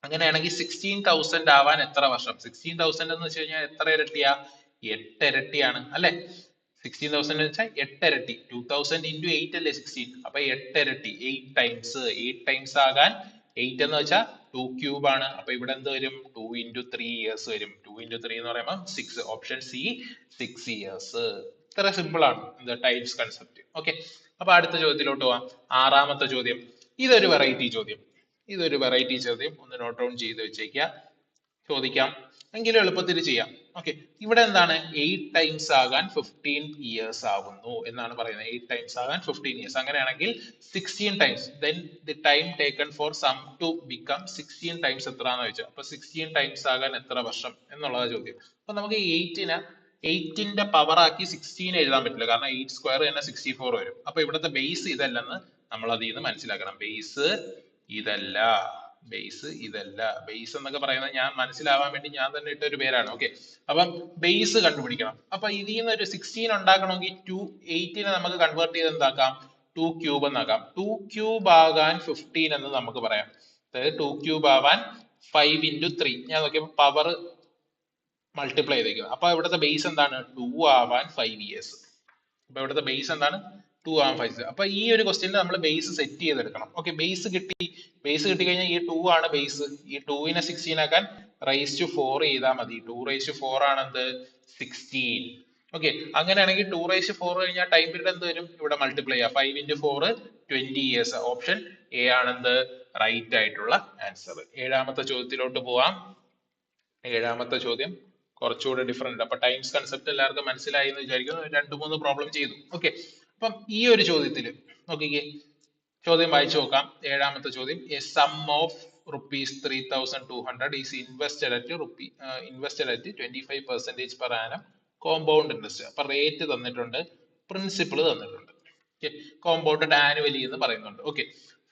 Speaker 1: അങ്ങനെയാണെങ്കിൽ 16,000 ആവാൻ എത്ര വർഷം. 16,000 എന്ന് വെച്ച് കഴിഞ്ഞാൽ എത്ര ഇരട്ടിയാ, 8 ഇരട്ടിയാണ് അല്ലെ. 16,000 എന്ന് വെച്ചാൽ 8 ഇരട്ടി. 2000 into 8 അല്ലേ 16. അപ്പൊ 8 ഇരട്ടി, 8 ടൈംസ്. 8 ടൈംസ് ആകാൻ 8 എന്ന് വെച്ചാൽ 2 ക്യൂബ് ആണ്. അപ്പൊ ഇവിടെ എന്ത് വരും, 2 into 3 years വരും. 2 into 3 എന്ന് പറയുമ്പോൾ 6. Option C 6 years. ഇത്ര സിമ്പിൾ ആണ് എന്താ ടൈംസ് കൺസെപ്റ്റ്. ഓക്കെ, അപ്പൊ അടുത്ത ചോദ്യത്തിലോട്ട് പോവാം. ആറാമത്തെ ചോദ്യം, ഇതൊരു വെറൈറ്റി ചോദ്യം. ഒന്ന് നോട്ട് ഡൗൺ ചെയ്ത് വെച്ചേക്കുക. ചോദിക്കാം, എങ്കിലും എളുപ്പത്തിൽ ചെയ്യാം. ഓക്കെ, ഇവിടെ എന്താണ്, 8 ടൈംസ് ആകാൻ 15 years ആവുന്നു എന്നാണ് പറയുന്നത്. 8 ടൈംസ് ആകാൻ 15 years. അങ്ങനെയാണെങ്കിൽ 16 times, then the time taken for sum to become 16 times എത്രയാണെന്ന് ചോദിച്ചാൽ, അപ്പൊ 16 ടൈംസ് ആകാൻ എത്ര വർഷം എന്നുള്ളതാണ് ചോദ്യം. അപ്പൊ നമുക്ക് 8ന്റെ പവർ ആക്കി 16 എഴുതാൻ പറ്റില്ല, കാരണം 8 സ്ക്വയർ തന്നെ 64 വരും. അപ്പൊ ഇവിടുത്തെ ബേസ് ഇതല്ലെന്ന് നമ്മൾ അതിൽ നിന്ന് മനസ്സിലാക്കണം. ബേസ് ഇതല്ല, ബേസ് എന്നൊക്കെ പറയുന്നത് ഞാൻ മനസ്സിലാവാൻ വേണ്ടി ഞാൻ തന്നെ ഇട്ട ഒരു പേരാണ്. ഓക്കെ, അപ്പം ബേസ് കണ്ടുപിടിക്കണം. അപ്പൊ ഇതിൽ നിന്ന് ഒരു 16 ഉണ്ടാക്കണമെങ്കിൽ 8നെ നമുക്ക് കൺവേർട്ട് ചെയ്ത് എന്താക്കാം, 2 ക്യൂബ് എന്നാക്കാം. 2 ക്യൂബ് ആകാൻ 15 എന്ന് നമുക്ക് പറയാം. അതായത് 2 ക്യൂബ് ആവാൻ 5 into 3. ഞാൻ നോക്കിയപ്പോൾ പവർ മൾട്ടിപ്ലൈ ചെയ്തേക്കുന്നത്. അപ്പൊ ഇവിടുത്തെ ബേസ് എന്താണ്, 2 ആവാൻ 5 years. അപ്പൊ ഇവിടുത്തെ ബേസ് എന്താണ്, 2 ആവാൻ 5 years. അപ്പൊ ഈ ഒരു ക്വസ്റ്റ്യനിൽ നമ്മൾ ബേസ് സെറ്റ് ചെയ്തെടുക്കണം. ഓക്കെ, ബേസ് കിട്ടി കഴിഞ്ഞാൽ ഈ 2 ആണ് ബേസ്. ഈ 2നെ 16 ആക്കാൻ റൈസ് ടു 4 ചെയ്താൽ മതി. 2 റൈസ് ടു 4 ആണ് എന്ത്, 16. ഓക്കെ, അങ്ങനെയാണെങ്കിൽ 2 റൈസ് ടു 4 കഴിഞ്ഞാൽ ടൈം പീരീഡ് എന്ത് വരും, ഇവിടെ മൾട്ടിപ്ലൈ ചെയ്യാം. 5 into 4 20 years. ഓപ്ഷൻ എ ആണെന്ത് റൈറ്റ് ആയിട്ടുള്ള ആൻസർ. ഏഴാമത്തെ ചോദ്യത്തിലോട്ട് പോവാം. ഏഴാമത്തെ ചോദ്യം കുറച്ചുകൂടെ ഡിഫറെന്റ്. അപ്പൊ ടൈംസ് കൺസെപ്റ്റ് എല്ലാവർക്കും മനസ്സിലായി എന്ന് വിചാരിക്കുന്നു. 2-3 പ്രോബ്ലം ചെയ്തു. ഓക്കെ, അപ്പം ഈ ഒരു ചോദ്യത്തിൽ നോക്കിക്കേ, ചോദ്യം വായിച്ചു നോക്കാം. ഏഴാമത്തെ ചോദ്യം, a sum of rupees 3,200 is invested at 25% per annum compound interest. അപ്പൊ റേറ്റ് തന്നിട്ടുണ്ട്, പ്രിൻസിപ്പിൾ തന്നിട്ടുണ്ട്. കോമ്പൗണ്ടഡ് ആനുവലി എന്ന് പറയുന്നുണ്ട്. Okay,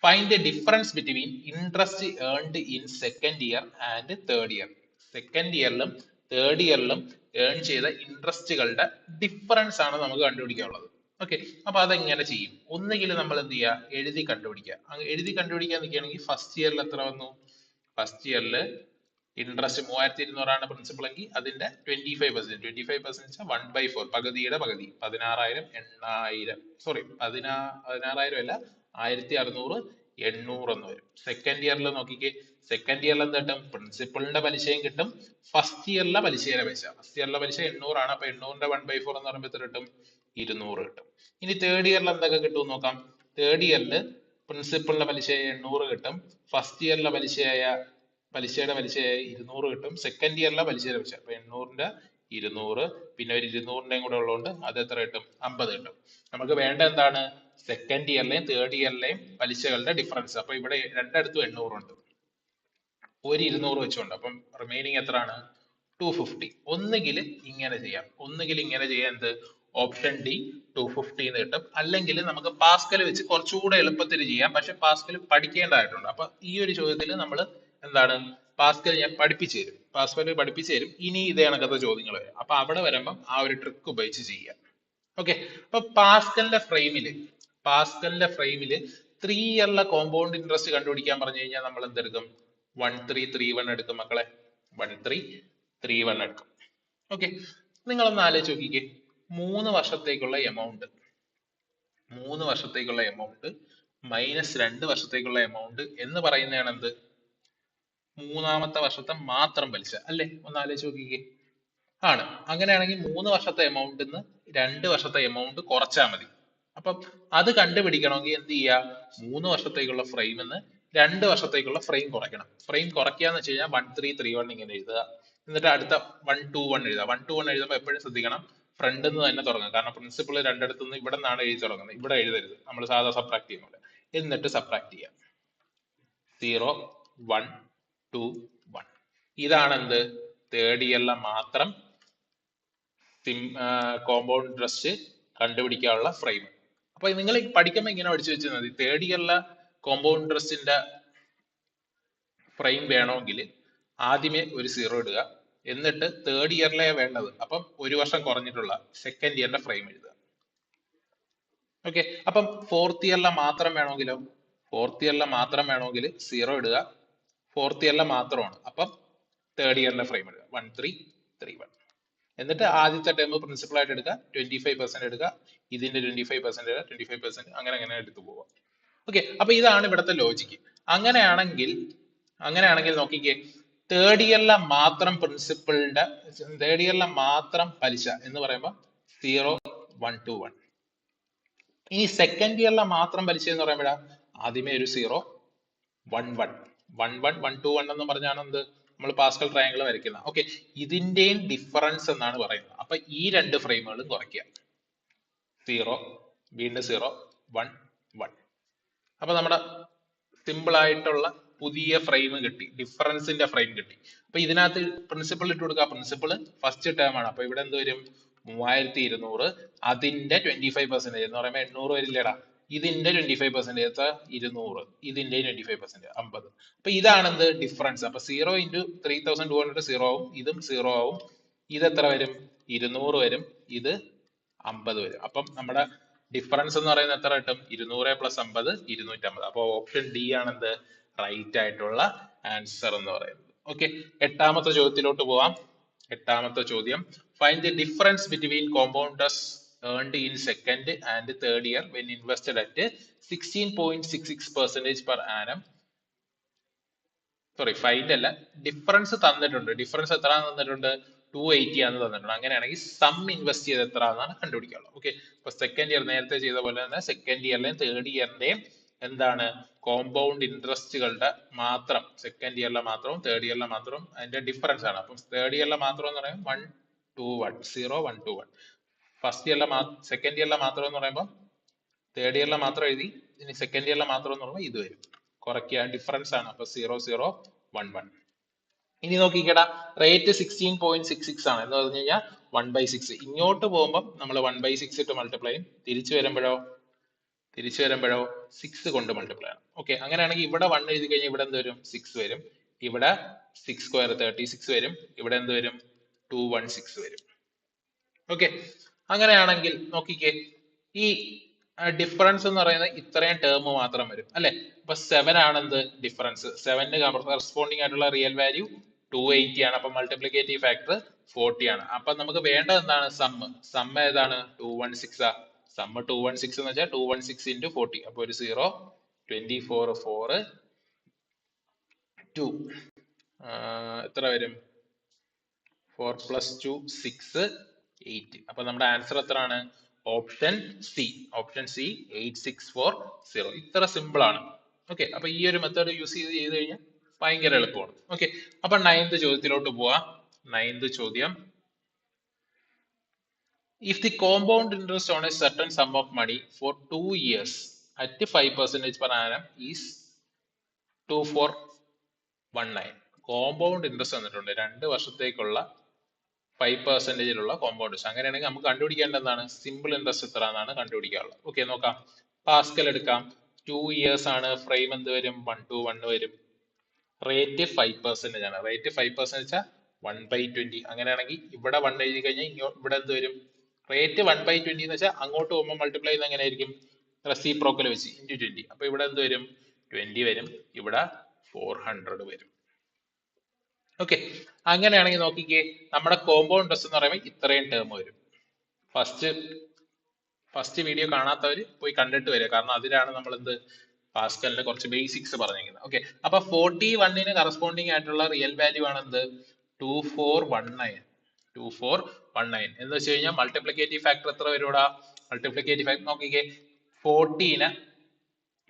Speaker 1: find the difference between interest earned in second year and third year. Second ഇയറിലും third ഇയറിലും earn ചെയ്ത ഇൻട്രസ്റ്റുകളുടെ difference ആണ് നമുക്ക് കണ്ടുപിടിക്കാനുള്ളത്. Okay, അപ്പൊ അതെങ്ങനെ ചെയ്യും? ഒന്നുകിൽ നമ്മൾ എന്ത് ചെയ്യുക, എഴുതി കണ്ടുപിടിക്കുക. എഴുതി കണ്ടുപിടിക്കാൻ നിൽക്കുകയാണെങ്കിൽ ഫസ്റ്റ് ഇയറിൽ എത്ര വന്നു? ഫസ്റ്റ് ഇയറിൽ ഇൻട്രസ്റ്റ് 3200 പ്രിൻസിപ്പൾ എങ്കിൽ അതിന്റെ 25%, 1/4, പകുതിയുടെ പകുതി, 16,000, 8,000, സോറി 16,000 അല്ല, 1,600, 800 എന്ന് വരും. സെക്കൻഡ് ഇയറിൽ നോക്കിക്കേ, സെക്കൻഡ് ഇയറിൽ എന്ത് കിട്ടും? പ്രിൻസിപ്പളിന്റെ പലിശയും കിട്ടും, ഫസ്റ്റ് ഇയറിലെ പലിശയുടെ പൈസ. ഫസ്റ്റ് ഇയറിലെ പലിശ 800 ആണ്, അപ്പൊ 800ന്റെ 1/4 എന്ന് പറയുമ്പോൾ എത്ര കിട്ടും? 200 കിട്ടും. ഇനി തേർഡ് ഇയറിൽ എന്തൊക്കെ കിട്ടും നോക്കാം. തേർഡ് ഇയറിൽ പ്രിൻസിപ്പളിന്റെ പലിശ 800 കിട്ടും, ഫസ്റ്റ് ഇയറിലെ പലിശയുടെ പലിശ 200 കിട്ടും, സെക്കൻഡ് ഇയറിലെ പലിശയുടെ പലിശ. അപ്പൊ 800ന്റെ 200, പിന്നെ ഒരു 200ന്റെയും കൂടെ ഉള്ളതുകൊണ്ട് അത് എത്ര കിട്ടും? 50 കിട്ടും. നമുക്ക് വേണ്ട എന്താണ്? സെക്കൻഡ് ഇയറിലെയും തേർഡ് ഇയറിലെയും പലിശകളുടെ ഡിഫറൻസ്. അപ്പൊ ഇവിടെ രണ്ടിടത്തും 800 ഉണ്ട്, ഒരു 200 വെച്ചുകൊണ്ട്. അപ്പം റിമൈനിങ് എത്രയാണ്? 250. ഒന്നുകിൽ ഇങ്ങനെ ചെയ്യാം, എന്ത്? ഓപ്ഷൻ ഡി 250 എന്ന് കിട്ടും. അല്ലെങ്കിൽ നമുക്ക് പാസ്കൽ വെച്ച് കുറച്ചുകൂടെ എളുപ്പത്തിൽ ചെയ്യാം, പക്ഷെ പാസ്കൽ പഠിക്കേണ്ടതായിട്ടുണ്ട്. അപ്പൊ ഈ ഒരു ചോദ്യത്തിൽ നമ്മൾ എന്താണ്, പാസ്കൽ ഞാൻ പഠിപ്പിച്ചു തരും. ഇനി ഇതേ കണക്കത്തെ ചോദ്യങ്ങൾ വരും. അപ്പൊ അവിടെ വരുമ്പം ആ ഒരു ട്രിക്ക് ഉപയോഗിച്ച് ചെയ്യാം. ഓക്കെ, അപ്പൊ പാസ്കലിന്റെ ഫ്രെയിമില് 3 ഇയറിലെ കോമ്പൗണ്ട് ഇൻട്രസ്റ്റ് കണ്ടുപിടിക്കാൻ പറഞ്ഞു കഴിഞ്ഞാൽ നമ്മൾ എന്തെടുക്കും? 1331 എടുക്കും മക്കളെ, 1331 എടുക്കും. ഓക്കെ, നിങ്ങളൊന്ന് ആലോചിച്ച് നോക്കിക്കേ, 3 വർഷത്തേക്കുള്ള എമൗണ്ട് മൈനസ് 2 വർഷത്തേക്കുള്ള എമൗണ്ട് എന്ന് പറയുന്നതാണ് എന്ത്? മൂന്നാമത്തെ വർഷത്തെ മാത്രം പലിശ അല്ലേ? ഒന്ന് ആലോചിച്ച് നോക്കിക്കേ. ആണ്. അങ്ങനെയാണെങ്കിൽ 3 വർഷത്തെ എമൗണ്ടിൽ നിന്ന് 2 വർഷത്തെ എമൗണ്ട് കുറച്ചാൽ മതി. അപ്പം അത് കണ്ടുപിടിക്കണമെങ്കിൽ എന്ത് ചെയ്യുക? 3 വർഷത്തേക്കുള്ള ഫ്രെയിമിൽ നിന്ന് 2 വർഷത്തേക്കുള്ള ഫ്രെയിം കുറയ്ക്കണം. ഫ്രെയിം കുറയ്ക്കാന്ന് വെച്ച് കഴിഞ്ഞാൽ 1331 ഇങ്ങനെ എഴുതുക, എന്നിട്ട് അടുത്ത 121 എഴുതുക. 121 എഴുതുമ്പോൾ എപ്പോഴും ശ്രദ്ധിക്കണം, ഫ്രണ്ടിൽ നിന്ന് തന്നെ തുടങ്ങുക. കാരണം പ്രിൻസിപ്പിൾ രണ്ടിടത്തു നിന്ന് ഇവിടെ നിന്നാണ് എഴുതി തുടങ്ങുന്നത്, ഇവിടെ എഴുതരുത്, നമ്മൾ സാധാ സബ്ട്രാക്ട് ചെയ്യുന്നത്. എന്നിട്ട് സബ്ട്രാക്ട് ചെയ്യാം. 0, 1, 2, 1. ഇതാണ് എന്ത്? തേർഡ് ഇയറിലെ മാത്രം കോമ്പൗണ്ട് ഇൻട്രസ്റ്റ് കണ്ടുപിടിക്കാനുള്ള ഫ്രെയിം. അപ്പൊ നിങ്ങൾ പഠിക്കുമ്പോൾ ഇങ്ങനെ പഠിച്ചു വെച്ചാൽ മതി. തേർഡ് ഇയറിലെ കോമ്പൗണ്ട് ഇൻട്രസ്റ്റിന്റെ ഫ്രെയിം വേണമെങ്കിൽ ആദ്യമേ ഒരു 0 ഇടുക, എന്നിട്ട് തേർഡ് ഇയറിലെ വേണ്ടത്, അപ്പം ഒരു വർഷം കുറഞ്ഞിട്ടുള്ള സെക്കൻഡ് ഇയറിന്റെ ഫ്രെയിം എഴുതുക. ഓക്കെ, അപ്പം ഫോർത്ത് ഇയറിലെ മാത്രം വേണമെങ്കിലോ? 0 ഇടുക, ഫോർത്ത് ഇയറിലെ മാത്രമാണ്, അപ്പം തേർഡ് ഇയറിന്റെ ഫ്രെയിം ഇടുക, 1331. എന്നിട്ട് ആദ്യത്തെ ടേം പ്രിൻസിപ്പൾ ആയിട്ട് എടുക്കുക, 25% എടുക്കുക, ഇതിന്റെ 25% 25%, അങ്ങനെ എടുത്തു പോവുക. ഓക്കെ, അപ്പൊ ഇതാണ് ഇവിടുത്തെ ലോജിക്ക്. അങ്ങനെയാണെങ്കിൽ നോക്കിക്കേ, തേർഡ് ഇയറിലെ മാത്രം പലിശ എന്ന് പറയുമ്പോൾ 0, 1, 2, 1. ഇനി സെക്കൻഡ് ഇയറിലെ മാത്രം പലിശ എന്ന് പറയുമ്പോഴാ ആദ്യമേ ഒരു 0, 1, 1, 1, 1, 1, 2, 1 എന്ന് പറഞ്ഞാണ് എന്ത്? നമ്മൾ പാസ്കൽ ട്രയാങ്കിൾ വരയ്ക്കുന്നത്. ഓക്കെ, ഇതിന്റെയും ഡിഫറൻസ് എന്നാണ് പറയുന്നത്. അപ്പൊ ഈ രണ്ട് ഫ്രെയിമുകളും കുറയ്ക്കുക, 0, വീണ്ടും 0, 1, 1. അപ്പൊ നമ്മുടെ സിമ്പിൾ ആയിട്ടുള്ള പുതിയ ഫ്രെയിം കിട്ടി, ഡിഫറൻസിന്റെ ഫ്രെയിം കിട്ടി. അപ്പൊ ഇതിനകത്ത് പ്രിൻസിപ്പൾ ഇട്ട് കൊടുക്കുക. പ്രിൻസിപ്പൾ ഫസ്റ്റ് ടേം ആണ്, അപ്പൊ ഇവിടെ എന്ത് വരും? 3200, അതിന്റെ 25% എന്ന് പറയുമ്പോൾ 800 വരില്ലടാ, ഇതിന്റെ 25%, 200, ഇതിന്റെ 25%, 50. അപ്പൊ ഇതാണ് എന്ത്? ഡിഫറൻസ്. അപ്പൊ 0 into 3200 0 ആവും, ഇതും 0 ആവും. ഇത് എത്ര വരും? 200 വരും, ഇത് 50 വരും. അപ്പം നമ്മുടെ ഡിഫറൻസ് എന്ന് പറയുന്നത് എത്ര കിട്ടും? 200 + 50, 250. അപ്പൊ ഓപ്ഷൻ ഡി ആണ് എന്ത്? റൈറ്റ് ആയിട്ടുള്ള ആൻസർ എന്ന് പറയുന്നത്. ഓക്കെ, എട്ടാമത്തെ ചോദ്യത്തിലോട്ട് പോവാം. എട്ടാമത്തെ ചോദ്യം, find the difference between compounders earned in second and third year when invested at 16.66% per annum. Sorry, find അല്ല, ഡിഫറൻസ് തന്നിട്ടുണ്ട്. ഡിഫറൻസ് എത്ര തന്നിട്ടുണ്ട്? 280 ആണ് തന്നിട്ടുണ്ട്. അങ്ങനെയാണെങ്കിൽ സം ഇൻവെസ്റ്റ് ചെയ്ത് എത്ര എന്നാണ് കണ്ടുപിടിക്കാനുള്ളത്. ഓക്കെ, അപ്പൊ സെക്കൻഡ് ഇയർ നേരത്തെ ചെയ്ത പോലെ തന്നെ സെക്കൻഡ് ഇയറിലെയും തേർഡ് ഇയറിന്റെയും എന്താണ്? കോമ്പൗണ്ട് ഇൻട്രസ്റ്റുകളുടെ മാത്രം, സെക്കൻഡ് ഇയറിലെ മാത്രവും തേർഡ് ഇയറിലെ മാത്രവും അതിന്റെ ഡിഫറൻസ് ആണ്. അപ്പം തേർഡ് ഇയറിലെ മാത്രം എന്ന് പറയുമ്പോൾ 1, 2, 1, 0, 1, 2, 1. ഫസ്റ്റ് ഇയറിലെ സെക്കൻഡ് ഇയറിലെ മാത്രം എന്ന് പറയുമ്പോൾ തേർഡ് ഇയറിലെ മാത്രം എഴുതി, ഇനി സെക്കൻഡ് ഇയറിലെ മാത്രം എന്ന് പറയുമ്പോൾ ഇത് വരും. കുറയ്ക്കുക, ഡിഫറൻസ് ആണ്. അപ്പൊ 0.011. ഇനി നോക്കിക്കടാ, റേറ്റ് 16.66 ആണ് എന്ന് പറഞ്ഞു കഴിഞ്ഞാൽ 1/6. ഇങ്ങോട്ട് പോകുമ്പോൾ നമ്മൾ 1/6 ഇട്ട് മൾട്ടിപ്ലൈ ചെയ്യും. തിരിച്ചു വരുമ്പോഴോ 6 കൊണ്ട് മൾട്ടിപ്ലൈ ആണ്. ഓക്കെ, അങ്ങനെയാണെങ്കിൽ ഇവിടെ 1 എഴുതി കഴിഞ്ഞാൽ ഇവിടെ എന്ത് വരും? 6 വരും. ഇവിടെ 6 സ്ക്വയർ 36 വരും. ഇവിടെ എന്ത് വരും? 216 വരും. ഓക്കെ, അങ്ങനെയാണെങ്കിൽ നോക്കിക്കേ, ഈ ഡിഫറൻസ് എന്ന് പറയുന്നത് ഇത്രയും ടേം മാത്രം വരും അല്ലെ. അപ്പൊ 7 ആണ് എന്ത് ഡിഫറൻസ്. 7ന് കറസ്പോണ്ടിങ് ആയിട്ടുള്ള റിയൽ വാല്യൂ 280 ആണ്. അപ്പൊ മൾട്ടിപ്ലിക്കേറ്റീവ് ഫാക്ടർ 40 ആണ്. അപ്പൊ നമുക്ക് വേണ്ടത് എന്താണ്? സം ഏതാണ്? 216 ആ. സം 216 എന്ന് വെച്ചാൽ 216 into 40. അപ്പൊ ഒരു 0, 24, 4, 2 എത്ര വരും? 4 plus 2, 6, 8. അപ്പൊ നമ്മുടെ ആൻസർ എത്രയാണ്? Option C 8640. ഇത്ര സിമ്പിൾ ആണ്. ഓക്കെ, അപ്പൊ ഈ ഒരു മെത്തേഡ് യൂസ് ചെയ്ത് കഴിഞ്ഞാൽ ഭയങ്കര എളുപ്പമാണ്. ഓക്കെ, അപ്പൊ 9th ചോദ്യത്തിലോട്ട് പോവാം. 9th ചോദ്യം, if the compound interest on a certain sum of money for 2 years at 5% per annum is 2419. Compound interest വന്നിട്ടുണ്ട് 2 വർഷത്തേക്കുള്ള 5%-ലുള്ള കോമ്പൗണ്ട്. അങ്ങനെയാണെങ്കിൽ നമുക്ക് കണ്ടുപിടിക്കേണ്ടത് എന്താണ്? സിമ്പിൾ ഇൻട്രസ്റ്റ് എത്ര എന്നാണ് കണ്ടുപിടിക്കാനുള്ളത്. ഓക്കെ, നോക്കാം. പാസ്കൽ എടുക്കാം. 2 years ആണ്. ഫ്രെയിം എന്ത് വരും? 1:1 വരും. റേറ്റ് 5% ആണ്. റേറ്റ് 5% വെച്ചാൽ 1/20. അങ്ങനെയാണെങ്കിൽ ഇവിടെ 1 എഴുതി കഴിഞ്ഞാൽ ഇവിടെ എന്ത് വരും? റേറ്റ് 1/20 എന്ന് വെച്ചാൽ അങ്ങോട്ട് പോകുമ്പോൾ മൾട്ടിപ്ലൈ ചെയ്യുന്നത് എങ്ങനെയായിരിക്കും? റെസിപ്രോക്കൽ വെച്ച് into 20. അപ്പൊ ഇവിടെ എന്ത് വരും? 20 വരും. ഇവിടെ 400 വരും. ഓക്കെ, അങ്ങനെയാണെങ്കിൽ നോക്കിക്കേ, നമ്മുടെ കോമ്പൗണ്ട് ഇൻട്രസ്റ്റ് എന്ന് പറയുമ്പോൾ ഇത്രയും ടേം വരും. ഫസ്റ്റ് വീഡിയോ കാണാത്തവര് പോയി കണ്ടിട്ട് വരിക. കാരണം അതിലാണ് നമ്മൾ എന്ത് പാസ്കലിന്റെ കുറച്ച് ബേസിക്സ് പറഞ്ഞിരിക്കുന്നത്. ഓക്കെ, അപ്പൊ 41ന് കറസ്പോണ്ടിങ് ആയിട്ടുള്ള റിയൽ വാല്യൂ ആണ് എന്ത്? 2419 എന്ന് വെച്ച് കഴിഞ്ഞാൽ മൾട്ടിപ്ലിക്കേറ്റീവ് ഫാക്ടർ എത്ര വരൂടാ? മൾട്ടിപ്ലിക്കേറ്റീവ് ഫാക്ടർ നോക്കിക്കേ, 40നെ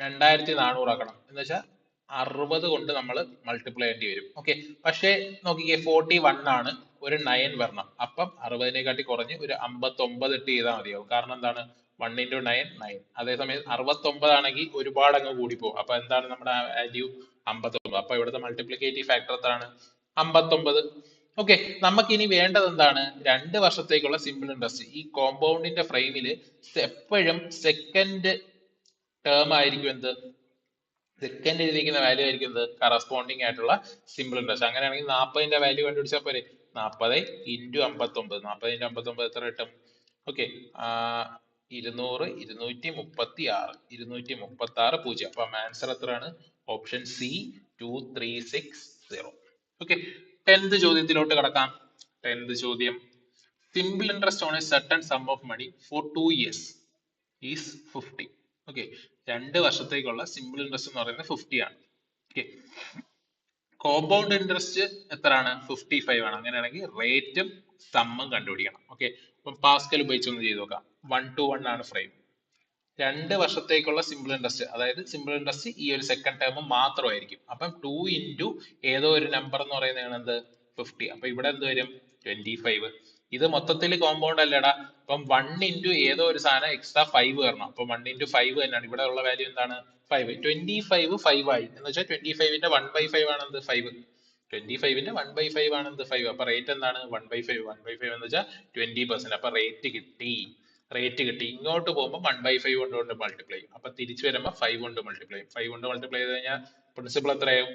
Speaker 1: 2400 ആക്കണം. എന്ന് വെച്ചാൽ 60 കൊണ്ട് നമ്മൾ മൾട്ടിപ്ലൈ ചെയ്യേണ്ടി വരും. ഓക്കെ, പക്ഷേ നോക്കിക്കേ, 41 ആണ്, ഒരു 9 വരണം. അപ്പം 60നേക്കാട്ടി കുറഞ്ഞ് ഒരു 59 ഇട്ട് ചെയ്താൽ മതിയാവും. കാരണം എന്താണ്? 1 into 9 9. അതേസമയം 69 ആണെങ്കിൽ ഒരുപാട് അങ്ങ് കൂടിപ്പോകും. അപ്പൊ എന്താണ് നമ്മുടെ വാല്യൂ? 59. അപ്പൊ ഇവിടുത്തെ മൾട്ടിപ്ലിക്കേറ്റീവ് ഫാക്ടർ എത്രയാണ്? 59. ഓക്കെ, നമുക്കിനി വേണ്ടത് എന്താണ്? 2 വർഷത്തേക്കുള്ള സിമ്പിൾ ഇൻട്രസ്റ്റ്. ഈ കോമ്പൗണ്ടിന്റെ ഫ്രെയിമിൽ എപ്പോഴും സെക്കൻഡ് ടേം ആയിരിക്കും എന്ത്? സെക്കൻഡ് എഴുതിയിരിക്കുന്ന വാല്യൂ ആയിരിക്കും എന്ത്? കറസ്പോണ്ടിങ് ആയിട്ടുള്ള സിമ്പിൾ ഇൻട്രസ്റ്റ്. അങ്ങനെയാണെങ്കിൽ 40ന്റെ വാല്യൂ കണ്ടുപിടിച്ചാൽ പോരെ? 40 into 59. 40 into 59 എത്ര കിട്ടും? ഓക്കെ, 200, 236. 236 0. അപ്പൊ ആൻസർ എത്രയാണ്? Option C 2360. ഓക്കെ, 10th ചോദ്യത്തിലോട്ട് കടക്കാം. 10th ചോദ്യം, simple interest on a certain sum of money for 2 years is 50. Okay, 2 വർഷത്തേക്കുള്ള സിമ്പിൾ ഇൻട്രസ്റ്റ് എന്ന് പറയുന്നത് 50 ആണ്. ഓക്കെ, കോമ്പൗണ്ട് ഇൻട്രസ്റ്റ് എത്രയാണ്? 55 ആണ്. അങ്ങനെയാണെങ്കിൽ റേറ്റും സമ്മും കണ്ടുപിടിക്കണം. ഓക്കെ, അപ്പം പാസ്കൽ ഉപയോഗിച്ചൊന്ന് ചെയ്ത് നോക്കാം. 1:1 ആണ് ഫ്രെയിം. 2 വർഷത്തേക്കുള്ള സിമ്പിൾ ഇൻട്രസ്റ്റ്, അതായത് സിമ്പിൾ ഇൻട്രസ്റ്റ് ഈ ഒരു സെക്കൻഡ് ടേം മാത്രമായിരിക്കും. അപ്പം 2 into ഏതോ ഒരു നമ്പർ എന്ന് പറയുന്നതാണ് എന്ത്? 50. അപ്പൊ ഇവിടെ എന്ത് വരും? 25. ഇത് മൊത്തത്തിൽ കോമ്പൗണ്ട് അല്ലേടാ. അപ്പം 1 into ഏതോ ഒരു സാധനം എക്സ്ട്രാ 5 വരണം. അപ്പൊ 1 into 5 തന്നെയാണ്. ഇവിടെ ഉള്ള വാല്യൂ എന്താണ്? 5. 25 5 ആയി എന്ന് വെച്ചാൽ 25ന്റെ 1/5 ആണ് എന്ത്? 5. 25ന്റെ 1/5 ആണ് എന്ത്? 5. അപ്പൊ റേറ്റ് എന്താണ്? 1/5. 1/5 എന്ന് വെച്ചാൽ 20%. അപ്പൊ റേറ്റ് കിട്ടി. ഇങ്ങോട്ട് പോകുമ്പോൾ 1/5 കൊണ്ട് മൾട്ടിപ്ലൈ ചെയ്യും. അപ്പൊ തിരിച്ചു വരുമ്പോൾ 5 കൊണ്ട് മൾട്ടിപ്ലൈ ചെയ്യും. 5 കൊണ്ട് മൾട്ടിപ്ലൈ ചെയ്ത് കഴിഞ്ഞാൽ പ്രിൻസിപ്പൾ എത്രയാവും?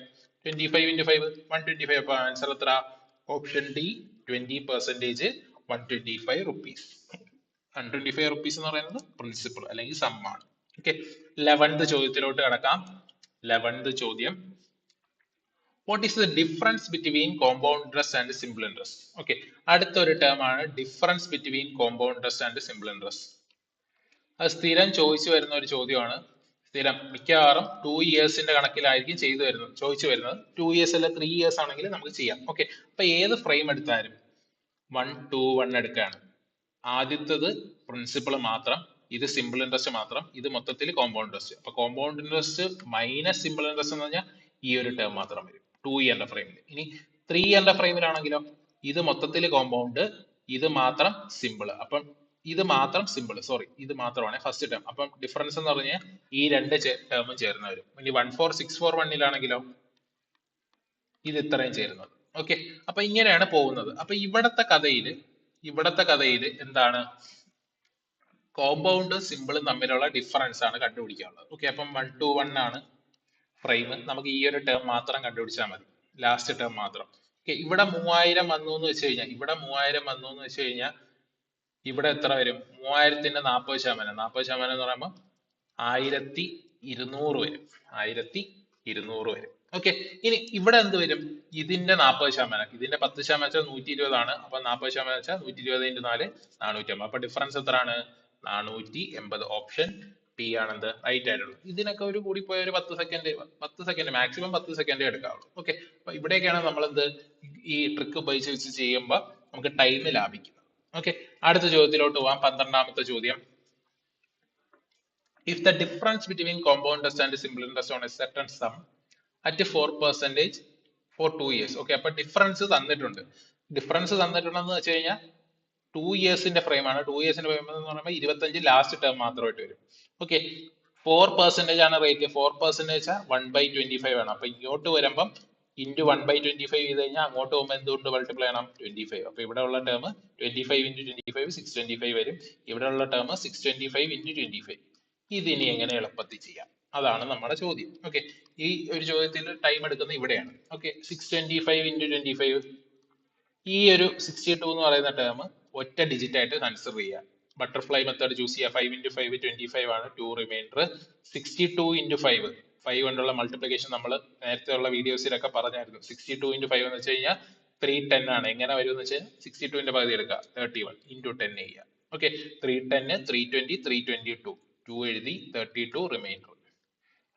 Speaker 1: 25 into 5 125. അപ്പൊ ആൻസർ എത്ര? Option D 20%, 125 rupees. 125 rupees എന്ന് പറയുന്നത് പ്രിൻസിപ്പൾ അല്ലെങ്കിൽ സം ആണ്. ഓക്കെ, 11th ചോദ്യത്തിലോട്ട് കടക്കാം. 11th ചോദ്യം, what is the difference between compound interest and simple interest? Okay, അടുത്തൊരു ടേം ആണ് difference between compound interest and simple interest. അത് സ്ഥിരം ചോദിച്ചു വരുന്ന ഒരു ചോദ്യമാണ്. സ്ഥിരം മിക്കവാറും 2 yearsന്റെ കണക്കിലായിരിക്കും ചോദിച്ചു വരുന്നത്. 2 years അല്ല 3 years ആണെങ്കിൽ നമുക്ക് ചെയ്യാം. ഓക്കെ, അപ്പൊ ഏത് ഫ്രെയിം എടുത്താലും 1 2 1 എടുക്കുകയാണ്. ആദ്യത്തത് പ്രിൻസിപ്പൾ മാത്രം, ഇത് സിമ്പിൾ ഇൻട്രസ്റ്റ് മാത്രം, ഇത് മൊത്തത്തിൽ കോമ്പൗണ്ട് ഇൻട്രസ്റ്റ്. അപ്പൊ compound interest minus simple interest എന്ന് പറഞ്ഞാൽ ഈ ഒരു ടേം മാത്രം വരും 2 year ഫ്രെയിമിൽ. ഇനി 3 year ഫ്രെയിമിലാണെങ്കിലോ ഇത് മൊത്തത്തിൽ കോമ്പൗണ്ട്, ഇത് മാത്രം സിമ്പിൾ. അപ്പം ഇത് മാത്രം സിമ്പിൾ, സോറി ഇത് മാത്രമാണ് ഫസ്റ്റ് ടേം. അപ്പം ഡിഫറൻസ് എന്ന് പറഞ്ഞാൽ ഈ രണ്ട് ടേമും ചേർന്ന് വരും. ഇനി 14641 ഇത് ഇത്രയും ചേരുന്നത്. ഓക്കെ, അപ്പൊ ഇങ്ങനെയാണ് പോകുന്നത്. അപ്പൊ ഇവിടത്തെ കഥയിൽ എന്താണ്, കോമ്പൗണ്ട് സിമ്പിളും തമ്മിലുള്ള ഡിഫറൻസ് ആണ് കണ്ടുപിടിക്കാനുള്ളത്. ഓക്കെ, അപ്പം 121 ആണ് ഫ്രെയിം. നമുക്ക് ഈ ഒരു ടേം മാത്രം കണ്ടുപിടിച്ചാൽ മതി, ലാസ്റ്റ് ടേം മാത്രം. ഓക്കെ, ഇവിടെ 3000 വന്നു എന്ന് വെച്ച് കഴിഞ്ഞാൽ ഇവിടെ എത്ര വരും? 3000ന്റെ 40%. 40% എന്ന് പറയുമ്പോൾ 1200 വരും. 1200 വരും. ഓക്കെ, ഇനി ഇവിടെ എന്ത് വരും? ഇതിന്റെ 40%, ഇതിന്റെ 10% 120 ആണ്. അപ്പൊ 40% 120 × 4 450. അപ്പൊ ഡിഫറൻസ് എത്രയാണ്? 480. ഓപ്ഷൻ പി ആണെന്ത് റൈറ്റ് ആയിട്ടുള്ളത്. ഇതിനൊക്കെ ഒരു കൂടിപ്പോയ ഒരു 10 സെക്കൻഡ് മാക്സിമം 10 സെക്കൻഡ് എടുക്കാവുള്ളൂ. ഓക്കെ, അപ്പൊ ഇവിടെയൊക്കെയാണ് നമ്മൾ ഈ ട്രിക്ക് ഉപയോഗിച്ച് ചെയ്യുമ്പോൾ നമുക്ക് ടൈം ലാഭിക്കുന്നത്. ഓക്കെ, അടുത്ത ചോദ്യത്തിലോട്ട് പോവാം. 12ാമത്തെ ചോദ്യം. If the difference between compound interest and simple interest on a certain sum at 4% for 2 years. Okay, അപ്പൊ ഡിഫറൻസ് തന്നിട്ടുണ്ടെന്ന് വെച്ച് കഴിഞ്ഞാൽ 2 ഇയേഴ്സിന്റെ ഫ്രെയിം ആണ്. 2 ഇയേഴ്സിന്റെ ഫ്രെയിം എന്ന് പറയുമ്പോൾ 25 ലാസ്റ്റ് ടേം മാത്രമായിട്ട് വരും. ഓക്കെ, 4% ആണ് റേറ്റ്. 4% 1/25 ആണ്. അപ്പൊ ഇങ്ങോട്ട് വരുമ്പം ഇൻറ്റു 1/25 ചെയ്ത് കഴിഞ്ഞാൽ അങ്ങോട്ട് പോകുമ്പോൾ എന്തുകൊണ്ട് മൾട്ടിപ്ലൈ ചെയ്യണം? 25. അപ്പൊ ഇവിടെ ഉള്ള ടേം 25 × 25 625 വരും. ഇവിടെ ഉള്ള ടേം 625 × 25. ഇതിനി എങ്ങനെ എളുപ്പത്തിൽ ചെയ്യാം, അതാണ് നമ്മുടെ ചോദ്യം. ഓക്കെ, ഈ ഒരു ചോദ്യത്തിൽ ടൈം എടുക്കുന്നത് ഇവിടെയാണ്. ഓക്കെ, 625 × 25, ഈ ഒരു 62 എന്ന് പറയുന്ന ടേം ഒറ്റ ഡിജിറ്റ് ആയിട്ട് കൺസിഡർ ചെയ്യുക. ബട്ടർഫ്ലൈ മെത്തേഡ് ചൂസ് ചെയ്യുക. 5 × 5 25 ആണ്. 2 റിമൈൻഡർ. 62 × 5 കൊണ്ടുള്ള മൾട്ടിപ്ലിക്കേഷൻ നമ്മൾ നേരത്തെ ഉള്ള വീഡിയോസിലൊക്കെ പറഞ്ഞായിരുന്നു. 62 × 5 എന്ന് വെച്ച് കഴിഞ്ഞാൽ 310 ആണ്. എങ്ങനെ വരും എന്ന് വെച്ചാൽ 62ന്റെ പകുതി എടുക്കുക, 31 × 10 ചെയ്യുക. ഓക്കെ, 310 320 322 2 എഴുതി, 32 റിമൈൻഡർ.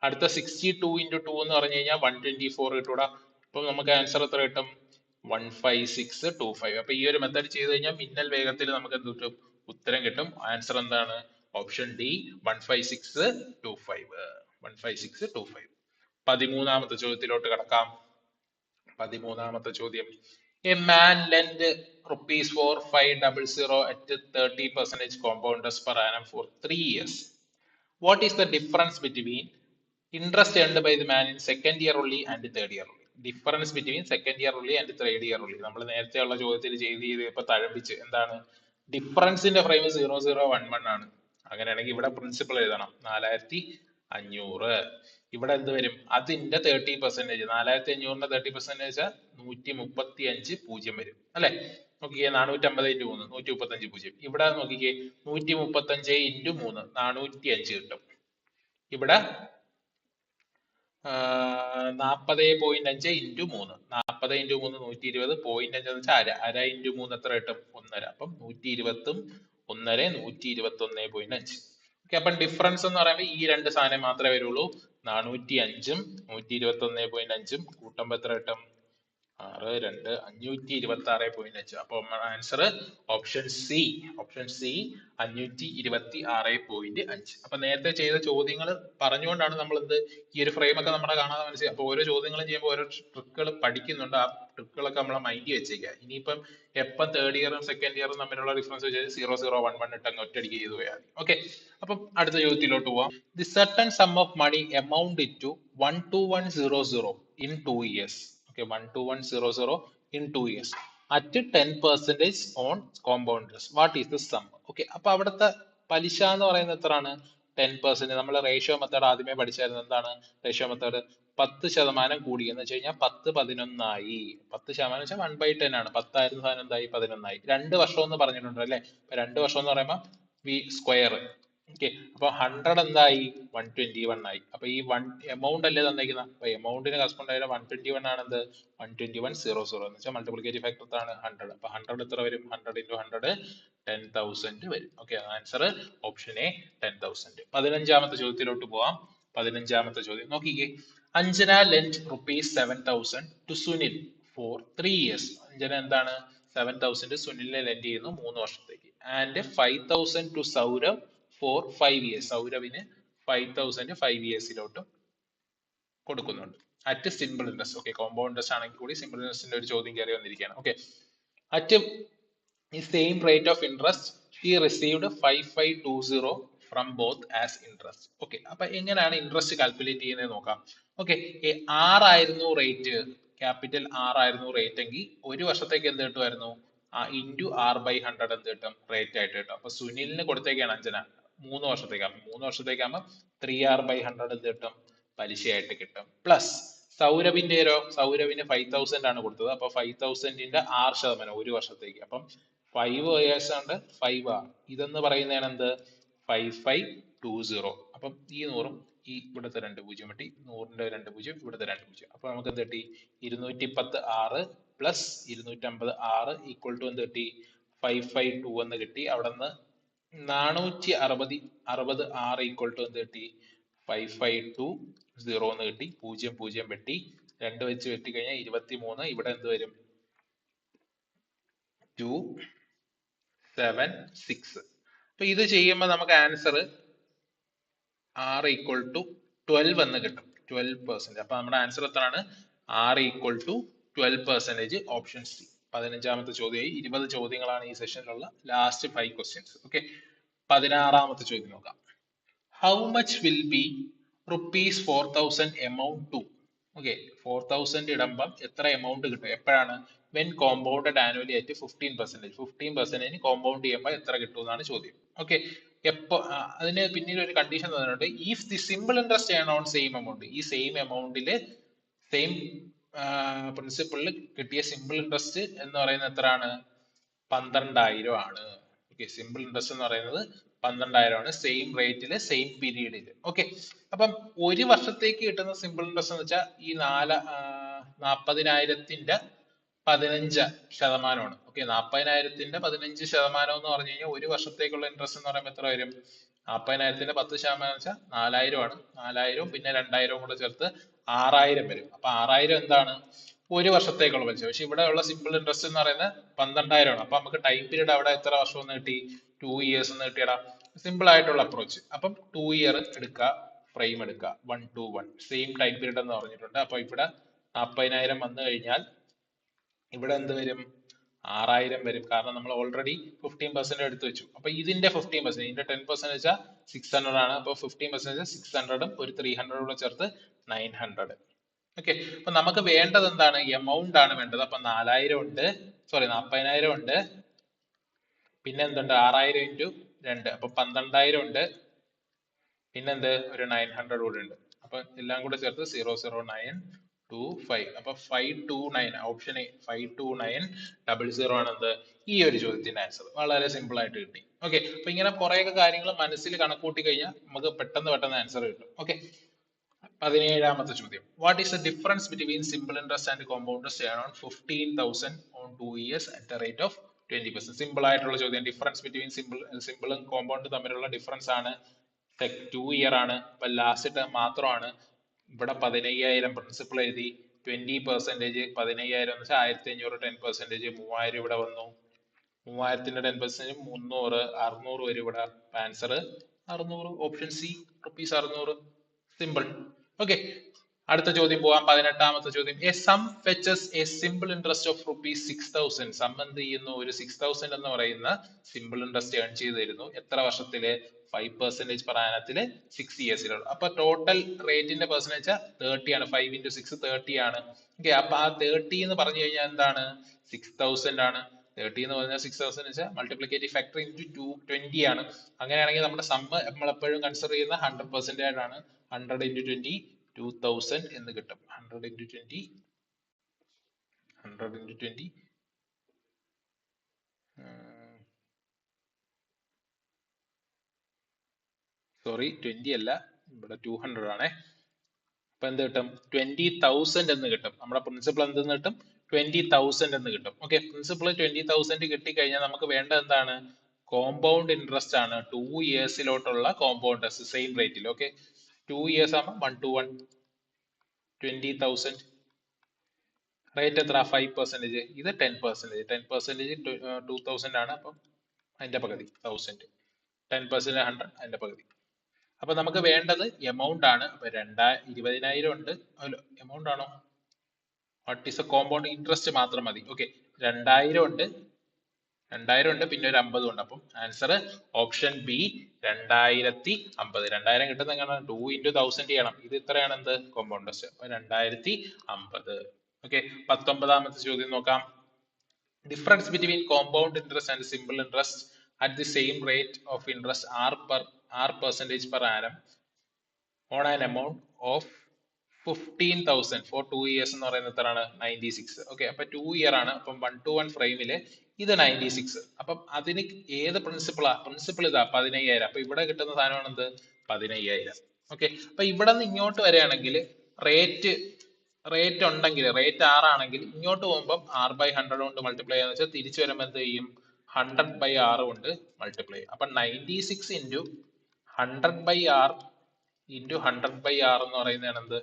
Speaker 1: അടുത്ത 62 × 2 എന്ന് പറഞ്ഞു കഴിഞ്ഞാൽ 124 കിട്ടൂടാ. അപ്പൊ നമുക്ക് ആൻസർ എത്ര കിട്ടും? 15625. അപ്പൊ ഈ ഒരു മെത്തേഡ് ചെയ്ത് കഴിഞ്ഞാൽ മിന്നൽ വേഗത്തിൽ നമുക്ക് എന്ത് കിട്ടും? ഉത്തരം കിട്ടും. ആൻസർ എന്താണ്? Option D, 15625. 15625. 13ാമത്തെ ചോദ്യത്തിലോട്ട് കടക്കാം. 13ാമത്തെ ചോദ്യം. A man lent rupees 4500 at 30% compound interest per annum for 3 years. What is the difference between interest earned by the man in second year only and third year only? Difference between second year ഉള്ളി and third year ഉള്ളി. നമ്മൾ നേരത്തെ ഉള്ള ചോദ്യത്തിൽ ചെയ്ത് ഇപ്പൊ തഴപ്പിച്ച് എന്താണ്, ഡിഫറൻസിന്റെ frame 0011 ആണ്. അങ്ങനെയാണെങ്കിൽ ഇവിടെ പ്രിൻസിപ്പൾ എഴുതണം 4500. ഇവിടെ എന്ത് വരും? അതിന്റെ 30%. 4500ന്റെ 30% 135 വരും അല്ലെ? നോക്കിക്കേ, 450 × 3 135. ഇവിടെ നോക്കിക്കേ, 135 × 3 405 കിട്ടും. ഇവിടെ 40.5 × 3 40 × 3 120. 0.5 എന്ന് വെച്ചാൽ അര × 3 എത്ര കിട്ടും? 1.5. അപ്പം 120 1.5 121.5. ഓക്കെ, അപ്പം ഡിഫറൻസ് എന്ന് പറയുമ്പോൾ ഈ രണ്ട് സാധനം മാത്രമേ വരുള്ളൂ. 405 121.5 കൂട്ടുമ്പോൾ എത്ര കിട്ടും? 6 2 526.5. അപ്പൊ ആൻസർ ഓപ്ഷൻ സി 526.5. അപ്പൊ നേരത്തെ ചെയ്ത ചോദ്യങ്ങൾ പറഞ്ഞുകൊണ്ടാണ് നമ്മൾ ഈ ഒരു ഫ്രെയിം ഒക്കെ നമ്മുടെ കാണാതെ മനസ്സിലായി. അപ്പൊ ഓരോ ചോദ്യങ്ങളും ചെയ്യുമ്പോൾ ഓരോ ട്രിക്കുകൾ പഠിക്കുന്നുണ്ട്. ആ ട്രിക്കുകളൊക്കെ നമ്മളെ മൈൻഡിൽ വെച്ചേക്കുക. ഇനിയിപ്പം എപ്പം തേർഡ് ഇയറും സെക്കൻഡ് ഇയറും തമ്മിലുള്ള ഡിഫറൻസ് വെച്ചാൽ 0011 ഇട്ടങ്ങ് ഒറ്റയടിക്ക് ചെയ്തു പോയാൽ മതി. ഓക്കെ, അപ്പം അടുത്ത ചോദ്യത്തിലോട്ട് പോവാം. The certain sum of money amount to 12100 in 2 years. Okay, 12100 in 2 years at 10% on compound interest. What is the sum? Okay, അപ്പൊ അവിടുത്തെ പലിശ എന്ന് പറയുന്നത് എത്രയാണ്? 10%. നമ്മൾ റേഷ്യോ മെത്തേഡ് ആദ്യമേ പഠിച്ചായിരുന്നു. എന്താണ് റേഷ്യോ മെത്തേഡ്? 10% കൂടി എന്ന് വെച്ച് കഴിഞ്ഞാൽ 10 11 ആയി. 10% വെച്ചാൽ 1/10 ആണ്. 10 ആയിരുന്ന സാധനം എന്തായി? 11 ആയി. 2 വർഷം എന്ന് പറഞ്ഞിട്ടുണ്ട് അല്ലെ? 2 വർഷം എന്ന് പറയുമ്പോൾ വി സ്ക്വയർ. ഓക്കെ, അപ്പൊ 100 എന്തായി? 121 ആയി. അപ്പൊ ഈ എമൗണ്ട് അല്ലേ തന്നേക്കുന്നത്. അപ്പൊ എമൗണ്ടിന് കറസ്പോണ്ട് ആയ 121 ആണ് എന്ത്? 12100 എന്ന് വെച്ചാൽ മൾട്ടിപ്ലിക്കേറ്റീവ് ഫാക്ടർ ആണ് 100. അപ്പൊ 100 എത്ര വരും? 100 × 100 10,000 വരും. ഓക്കെ, ആൻസർ ഓപ്ഷൻ എ 10,000. 15ാമത്തെ ചോദ്യത്തിലോട്ട് പോവാം. 15ാമത്തെ ചോദ്യം നോക്കിക്കേ. Anjana lend ₹7,000 to Sunil for 3 years. Anjana എന്താണ്? 7,000 സുനിലിനെ ലെൻഡ് ചെയ്യുന്നു 3 വർഷത്തേക്ക്. And 5,000 to Saurav for 5 years. സൗരവിന് 5,000 5 ഇയേഴ്സിലോട്ടും കൊടുക്കുന്നുണ്ട്. At simple interest. Okay, compound interest ആണെങ്കിൽ കൂടി സിമ്പിൾ ഇൻട്രസ്റ്റിന്റെ ഒരു ചോദ്യം കയറി വന്നിരിക്കുകയാണ്. ഓക്കെ, അറ്റ് ഈ same rate of interest he received 5520 from both as interest. Okay, അപ്പൊ എങ്ങനെയാണ് ഇൻട്രസ്റ്റ് കാൽക്കുലേറ്റ് ചെയ്യുന്നത് നോക്കാം. ഓക്കെ, ആറായിരുന്നു റേറ്റ്, ക്യാപിറ്റൽ ആറായിരുന്നു റേറ്റ് എങ്കിൽ ഒരു വർഷത്തേക്ക് എന്ത് കിട്ടുമായിരുന്നു, ഇൻറ്റു 6/100 എന്ത് കിട്ടും, റേറ്റ് ആയിട്ട് കിട്ടും. അപ്പൊ സുനിലിന് കൊടുത്തേക്കാണ് അഞ്ജന 3 വർഷത്തേക്ക്, 3 വർഷത്തേക്കാകുമ്പോൾ 3r/100 എന്ത് കിട്ടും, പലിശയായിട്ട് കിട്ടും. പ്ലസ് സൗരവിന് 5000 ആണ് കൊടുത്തത്. അപ്പൊ 5000ന്റെ 6% ഒരു വർഷത്തേക്ക്. അപ്പം 5 years ഉണ്ട് 5r. ഇതെന്ന് പറയുന്നതാണ് എന്ത്, 5520. അപ്പം ഈ 100ഉം ഈ ഇവിടുത്തെ 2 പൂജ്യം കിട്ടി, 100ന്റെ 2 പൂജ്യം, ഇവിടുത്തെ 2 പൂജ്യം. അപ്പൊ നമുക്ക് എന്ത് കിട്ടി, 210r plus 250r equal to എന്ത് കിട്ടി, 552 എന്ന് കിട്ടി. അവിടെ നിന്ന് 460r ഈക്വൽ ടു എന്ത് കിട്ടി, 5520 എന്ന് കിട്ടി. 0 0 വെട്ടി, 2 വെച്ച് വെട്ടി കഴിഞ്ഞാൽ 23. ഇവിടെ എന്ത് വരും, 276. അപ്പൊ ഇത് ചെയ്യുമ്പോൾ നമുക്ക് ആൻസർ r ഈക്വൽ ടു 12 എന്ന് കിട്ടും, 12%. അപ്പൊ നമ്മുടെ ആൻസർ എത്രയാണ്, r equal to 12%. Option C. 15ാമത്തെ ചോദ്യമായി. 20 ചോദ്യങ്ങളാണ് ഈ സെഷനിലുള്ള ലാസ്റ്റ് 5 ക്വസ്റ്റ്യൻസ്. ഓക്കെ, 16ാമത്തെ ചോദ്യം നോക്കാം. How much will be ₹4,000 amount to. Okay, 4000 ഇടുമ്പം എത്ര എമൗണ്ട് കിട്ടും എപ്പോഴാണ്, വെൻ കോമ്പൗണ്ടഡ് ആനുവലി ആയിട്ട് 15%. 15% കോമ്പൗണ്ട് ചെയ്യുമ്പോൾ എത്ര കിട്ടും എന്നാണ് ചോദ്യം. ഓക്കെ, അതിന് പിന്നീട് ഒരു കണ്ടീഷൻ തന്നിട്ടുണ്ട്. ഇഫ് ദി സിമ്പിൾ ഇൻട്രസ്റ്റ് ആണ് ഓൺ സെയിം എമൗണ്ട്. ഈ സെയിം എമൗണ്ടില് സെയിം പ്രിൻസിപ്പിളിൽ കിട്ടിയ സിമ്പിൾ ഇൻട്രസ്റ്റ് എന്ന് പറയുന്നത് എത്രയാണ്, 12,000 ആണ്. ഓക്കെ, സിമ്പിൾ ഇൻട്രസ്റ്റ് എന്ന് പറയുന്നത് 12,000 ആണ്, സെയിം റേറ്റില് സെയിം പീരീഡിൽ. ഓക്കെ, അപ്പം ഒരു വർഷത്തേക്ക് കിട്ടുന്ന സിമ്പിൾ ഇൻട്രസ്റ്റ് എന്ന് വെച്ചാൽ ഈ 40,000ന്റെ 15%. ഓക്കെ, 40,000ന്റെ 15% എന്ന് പറഞ്ഞു കഴിഞ്ഞാൽ ഒരു വർഷത്തേക്കുള്ള ഇൻട്രസ്റ്റ് എന്ന് പറയുമ്പോൾ എത്ര വരും, 40,000ന്റെ 10% എന്ന് വെച്ചാൽ 4,000 ആണ്. 4,000 പിന്നെ 2,000 കൂടെ ചേർത്ത് 6,000 വരും. അപ്പൊ 6,000 എന്താണ്, ഒരു വർഷത്തേക്കുള്ള പലിശ. പക്ഷെ ഇവിടെ ഉള്ള സിമ്പിൾ ഇൻട്രസ്റ്റ് എന്ന് പറയുന്നത് 12,000 ആണ്. അപ്പൊ നമുക്ക് ടൈം പീരീഡ് അവിടെ എത്ര വർഷം എന്ന് കിട്ടി, 2 years എന്ന് കിട്ടിയടാ. സിമ്പിൾ ആയിട്ടുള്ള അപ്രോച്ച്. അപ്പം 2 year എടുക്കുക, ഫ്രെയിം എടുക്കുക, 1 to 1 സെയിം ടൈം പീരീഡ് എന്ന് പറഞ്ഞിട്ടുണ്ട്. അപ്പൊ ഇവിടെ 40,000 വന്നു കഴിഞ്ഞാൽ ഇവിടെ എന്ത് വരും, 6,000 വരും. കാരണം നമ്മൾ ഓൾറെഡി 15% എടുത്തു വെച്ചു. അപ്പൊ ഇതിന്റെ 15%, ഇതിന്റെ 10% വെച്ചാൽ 600 ആണ്. അപ്പൊ 15% 600ഉം ഒരു 300 കൂടെ ചേർത്ത് 900. ഓക്കെ, അപ്പൊ നമുക്ക് വേണ്ടത് എന്താണ്, എമൗണ്ട് ആണ് വേണ്ടത്. അപ്പൊ 40,000 ഉണ്ട്, 40,000 ഉണ്ട്, പിന്നെ എന്തുണ്ട്, 6,000 ഇൻറ്റു 2, അപ്പൊ 12,000 ഉണ്ട്, പിന്നെന്ത്, ഒരു 900 കൂടെ ഉണ്ട്. അപ്പൊ എല്ലാം കൂടെ ചേർത്ത് 00925. അപ്പൊ 529, ഓപ്ഷൻ എ 52900 ആണ് എന്ത്, ഈ ഒരു ചോദ്യത്തിന്റെ ആൻസർ. വളരെ സിമ്പിൾ ആയിട്ട് കിട്ടി. ഓക്കെ, അപ്പൊ ഇങ്ങനെ കുറെയൊക്കെ കാര്യങ്ങൾ മനസ്സിൽ കണക്കൂട്ടി കഴിഞ്ഞാൽ നമുക്ക് പെട്ടെന്ന് ആൻസർ കിട്ടും. ഓക്കെ, 17ാമത്തെ ചോദ്യം. What is the difference between simple interest and compound interest around 15,000 on 2 years at A rate of 20%? Simple ആയിട്ടുള്ള ചോദ്യം. ഡിഫറൻസ് ബിറ്റ്വീൻ സിമ്പിളും കോമ്പൗണ്ടും തമ്മിലുള്ള ഡിഫറൻസ് ആണ്. 2 year ആണ്. അപ്പൊ ലാസ്റ്റ് ടേം മാത്രമാണ്. ഇവിടെ 15,000 പ്രിൻസിപ്പൾ എഴുതി, 20% 15,000 എന്ന് വെച്ചാൽ 1,500, 10% 3,000 ഇവിടെ വന്നു. 3,000ന്റെ 10% 300, 600 വരും ഇവിടെ. Answer 600, option C, ₹600. Simple. Okay, അടുത്ത ചോദ്യം പോവാം. 18ാമത്തെ ചോദ്യം. A sum fetches a simple interest of ₹6,000. Sum എന്ത് ചെയ്യുന്നു, ഒരു 6,000 എന്ന് പറയുന്ന സിമ്പിൾ ഇൻട്രസ്റ്റ് ഏൺ ചെയ്ത് തരുന്നു. എത്ര വർഷത്തില്, 5% per annum 6 years. അപ്പൊ ടോട്ടൽ റേറ്റിന്റെ പെർസെന്റേജ് 30 ആണ്. 5 into 6 30 ആണ്. ഓക്കെ, അപ്പൊ ആ 30 എന്ന് പറഞ്ഞു കഴിഞ്ഞാൽ എന്താണ്, 6,000 ആണ്. 30 എന്ന് പറഞ്ഞാൽ 6,000 വെച്ചാൽ മൾട്ടിപ്ലിക്കേറ്റീവ് ഫാക്ടർ ഇൻറ്റു 20 ആണ്. അങ്ങനെയാണെങ്കിൽ നമ്മുടെ സമ്മ് നമ്മൾ എപ്പോഴും കൺസിഡർ ചെയ്യുന്ന 100% ആണ്. 100 into 20, 2,000 എന്ന് കിട്ടും. 100 into 20, 20 അല്ല, ഇവിടെ 200 ആണേ. അപ്പൊ എന്ത് കിട്ടും, 20,000 എന്ന് കിട്ടും. നമ്മുടെ പ്രിൻസിപ്പൾ എന്തെന്ന് കിട്ടും, 20,000 എന്ന് കിട്ടും. ഓക്കെ, പ്രിൻസിപ്പൾ 20,000 കിട്ടിക്കഴിഞ്ഞാൽ നമുക്ക് വേണ്ടത് എന്താണ്, കോമ്പൗണ്ട് ഇൻട്രസ്റ്റ് ആണ്. 2 yearsലോട്ടുള്ള കോമ്പൗണ്ട് ഇൻട്രസ്റ്റ് സെയിം റേറ്റിൽ. ഓക്കെ, 2 years ആകുമ്പോൾ 1 to 1 20,000. റേറ്റ് എത്ര, 5%. ഇത് 10%. 10% 2,000 ആണ്. അപ്പം അതിന്റെ പകുതി 1000. 10% 100, അതിന്റെ പകുതി. അപ്പൊ നമുക്ക് വേണ്ടത് എമൗണ്ട് ആണ്. അപ്പൊ 20,000 ഉണ്ട്. എമൗണ്ട് ആണോ, what is A compound interest മാത്രം മതി. ഓക്കെ, 2,000 ഉണ്ട്, 2000 ഉണ്ട്, പിന്നെ ഒരു 50 ഉണ്ട്. അപ്പം ആൻസർ ഓപ്ഷൻ ബി 2050. 2000 കിട്ടുന്ന എങ്ങനെ? 2 × 1000 ചെയ്യണം. ഇത് ഇത്രയാണ് എന്ത്? Compound interest. അപ്പൊ 2050. ഓക്കെ, 19ാമത്തെ ചോദ്യം നോക്കാം. Difference between compound interest and simple interest at the same rate of interest r percentage per annum on an amount of 15,000 for 2 years എന്ന് പറയുന്നത് എത്രയാണ്? 96. ഓക്കെ, അപ്പൊ 2 year ആണ്. അപ്പം 1:1 ഫ്രെയിമില് ഇത് 96. അപ്പം അതിന് ഏത് പ്രിൻസിപ്പിൾ ഇതാ 15,000. അപ്പൊ ഇവിടെ കിട്ടുന്ന സാധനമാണ് എന്ത്? 15,000. ഓക്കെ, അപ്പൊ ഇവിടെ നിന്ന് ഇങ്ങോട്ട് വരികയാണെങ്കിൽ റേറ്റ് ഉണ്ടെങ്കിൽ, റേറ്റ് 6 ആണെങ്കിൽ ഇങ്ങോട്ട് പോകുമ്പോൾ r/100 കൊണ്ട് മൾട്ടിപ്ലൈ ചെയ്യാന്ന് വെച്ചാൽ തിരിച്ചു വരുമ്പോൾ എന്ത് ചെയ്യും? 100/6 കൊണ്ട് മൾട്ടിപ്ലൈ ചെയ്യും. അപ്പൊ 96 ഇൻറ്റു 100/r ഇൻറ്റു 100/r എന്ന് പറയുന്നതാണ് എന്ത്?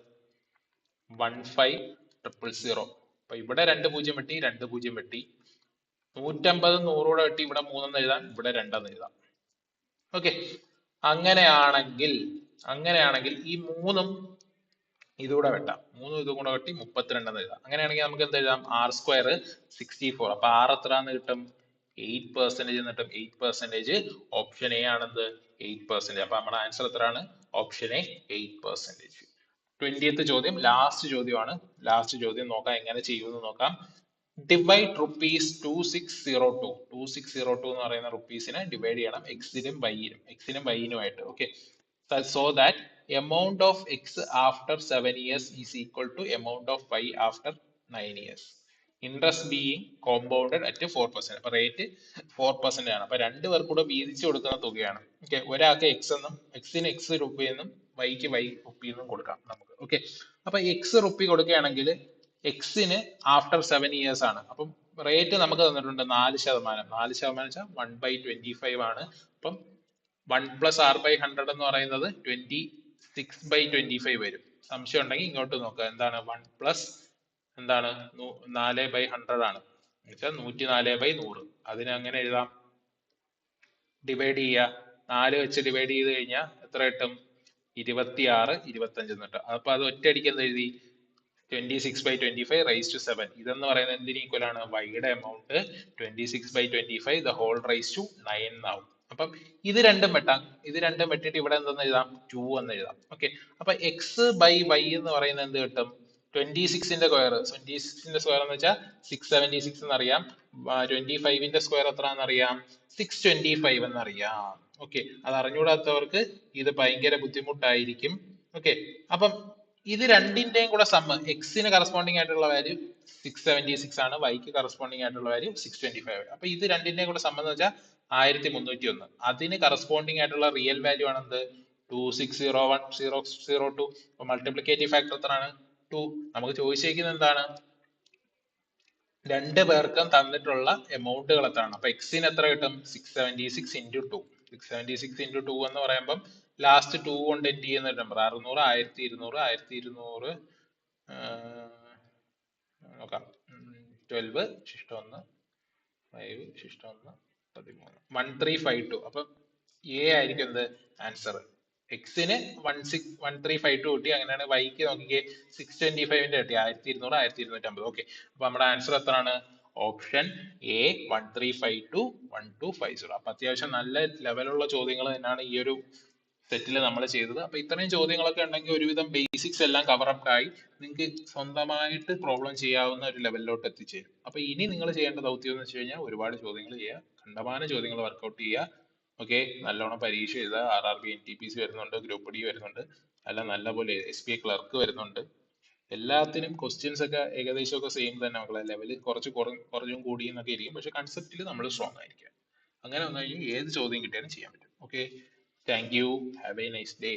Speaker 1: 15,000. അപ്പൊ ഇവിടെ 2 0 വെട്ടി, 2 0 വെട്ടി. 150 100 വെട്ടി, ഇവിടെ 3 എന്ന് എഴുതാം, ഇവിടെ 2 എന്ന് എഴുതാം. ഓക്കെ, അങ്ങനെയാണെങ്കിൽ ഈ 3ഉം ഇതുകൂടെ വെട്ടാം. 3ഉം ഇതും കൂടെ വെട്ടി 32 എന്ന് എഴുതാം. അങ്ങനെയാണെങ്കിൽ നമുക്ക് എന്ത് എഴുതാം? r² 64. അപ്പൊ r എത്ര എന്ന് കിട്ടും? 8% എന്ന് കിട്ടും. 8%. ഓപ്ഷൻ എ ആണെന്ത്? 8%. അപ്പൊ നമ്മുടെ ആൻസർ എത്രയാണ്? Option A 8%. 20th ചോദ്യം, ലാസ്റ്റ് ചോദ്യമാണ്. ലാസ്റ്റ് ചോദ്യം നോക്കാം എങ്ങനെ ചെയ്യുമെന്ന് നോക്കാം. ഡിവൈഡ് റുപ്പീസ് 2602 എന്ന് പറയുന്ന റുപ്പീസിനെ ഡിവൈഡ് ചെയ്യണം എക്സിനും വൈനുമായിട്ട്. Okay, so that amount of x after 7 years is equal to amount of y after 9 years. Interest being compounded at 4%. അപ്പൊ റേറ്റ് 4% ആണ്. അപ്പൊ രണ്ടുപേർക്കും കൂടെ വീതിച്ചു കൊടുക്കുന്ന തുകയാണ്. ഓക്കെ, ഒരാൾക്ക് എക്സിന് x രൂപയെന്നും വൈക്ക് y റുപ്പിയെന്നും കൊടുക്കാം നമുക്ക്. ഓക്കെ, അപ്പൊ x റുപ്പി കൊടുക്കുകയാണെങ്കിൽ എക്സിന് ആഫ്റ്റർ 7 years ആണ്. അപ്പം റേറ്റ് നമുക്ക് തന്നിട്ടുണ്ട് 4%. 4% വെച്ചാൽ 1/25 ആണ്. അപ്പം 1 + r/100 എന്ന് പറയുന്നത് 26/25 വരും. സംശയം ഉണ്ടെങ്കിൽ ഇങ്ങോട്ട് നോക്കുക. എന്താണ് 1 + എന്താണ് 4/100 ആണ്, എന്നുവെച്ചാൽ 104/100. അതിനെ അങ്ങനെ എഴുതാം. ഡിവൈഡ് ചെയ്യുക, 4 വെച്ച് ഡിവൈഡ് ചെയ്ത് കഴിഞ്ഞാൽ എത്ര കിട്ടും? 26 25 എന്ന് കിട്ടും. അപ്പൊ അത് ഒറ്റയടിക്ക് എന്ത് എഴുതി? 26/25 raised to 7. ഇതെന്ന് പറയുന്നത് എന്തിന് ഈക്വൽ ആണ്? വൈയുടെ amount 26/25 the whole raised to 9 എന്നാവും. അപ്പം ഇത് രണ്ടും വെട്ടിയിട്ട് ഇവിടെ എന്തെന്ന് എഴുതാം? 2 എന്ന് എഴുതാം. ഓക്കെ, അപ്പൊ x/y എന്ന് പറയുന്നത് എന്ത് കിട്ടും? 26ന്റെ സ്ക്വയർ എന്ന് വെച്ചാൽ 676 എന്നറിയാം. 25ന്റെ സ്ക്വയർ എത്ര എന്നറിയാം? 625 എന്നറിയാം. ഓക്കെ, അത് അറിഞ്ഞുകൂടാത്തവർക്ക് ഇത് ഭയങ്കര ബുദ്ധിമുട്ടായിരിക്കും. ഓക്കെ, അപ്പം ഇത് രണ്ടിന്റെയും കൂടെ സമ്മ്, എക്സിന് കറസ്പോണ്ടിങ് ആയിട്ടുള്ള വാല്യൂ 676 ആണ്, വൈക്ക് കറസ്പോണ്ടിങ് ആയിട്ടുള്ള വാല്യൂ 625. അപ്പൊ ഇത് രണ്ടിന്റെയും കൂടെ സമ്മ് എന്ന് വെച്ചാൽ 1301. അതിന് കറസ്പോണ്ടിങ് ആയിട്ടുള്ള റിയൽ വാല്യൂ ആണ് എന്ത്? 2601,002. അപ്പൊ മൾട്ടിപ്ലിക്കേറ്റീവ് ഫാക്ടർ എത്രയാണ്? 2. നമുക്ക് ചോദിച്ചിരിക്കുന്നത് എന്താണ്? രണ്ട് പേർക്കും തന്നിട്ടുള്ള എമൗണ്ടുകൾ എത്രയാണ്? അപ്പൊ എക്സിന് എത്ര കിട്ടും? 676 × 2. 676 × 2 എന്ന് പറയുമ്പം ലാസ്റ്റ് 2 കൊണ്ട് എൻഡ് ചെയ്യുന്ന നമ്പർ 600, 1200, 1200 നോക്കാം. 12 ശിഷ്ടം 1, 5 ശിഷ്ടം 1, 13, 1352. അപ്പൊ എ ആയിരിക്കും എന്ത്? ആൻസർ. എക്സിന് 1352 കിട്ടി. അങ്ങനെയാണ് വൈക്ക് നോക്കിക്കേ 625ന്റെ കിട്ടി 1200, 1250. ഓക്കെ, അപ്പൊ നമ്മുടെ ആൻസർ എത്രയാണ്? Option A 1352, 1250. അപ്പൊ അത്യാവശ്യം നല്ല ലെവലുള്ള ചോദ്യങ്ങൾ തന്നെയാണ് ഈ ഒരു സെറ്റിൽ നമ്മൾ ചെയ്തത്. അപ്പൊ ഇത്രയും ചോദ്യങ്ങളൊക്കെ ഉണ്ടെങ്കിൽ ഒരുവിധം ബേസിക്സ് എല്ലാം കവർ അപ്പ് ആയി നിങ്ങൾക്ക് സ്വന്തമായിട്ട് പ്രോബ്ലം ചെയ്യാവുന്ന ഒരു ലെവലിലോട്ട് എത്തിച്ചേരും. അപ്പൊ ഇനി നിങ്ങൾ ചെയ്യേണ്ട ദൗത്യം എന്ന് വെച്ച് കഴിഞ്ഞാൽ ഒരുപാട് ചോദ്യങ്ങൾ ചെയ്യുക, കണ്ടമാന ചോദ്യങ്ങൾ വർക്ക്ഔട്ട് ചെയ്യുക. ഓക്കെ, നല്ലോണം പരീക്ഷ എഴുതുക. RRB NTPC വരുന്നുണ്ട്, ഗ്രൂപ്പ് ഡി വരുന്നുണ്ട്, അല്ല നല്ലപോലെ SBI ക്ലർക്ക് വരുന്നുണ്ട്. എല്ലാത്തിനും ക്വസ്റ്റ്യൻസ് ഒക്കെ ഏകദേശം ഒക്കെ സെയിം തന്നെ മക്കളെ. ലെവല് കുറച്ചും കൂടിയും എന്നൊക്കെ ഇരിക്കും, പക്ഷെ കൺസെപ്റ്റിൽ നമ്മൾ സ്ട്രോങ് ആയിരിക്കുക. അങ്ങനെ വന്നു കഴിഞ്ഞാൽ ഏത് ചോദ്യം കിട്ടിയാലും ചെയ്യാൻ പറ്റും. Okay, thank you, have A nice day.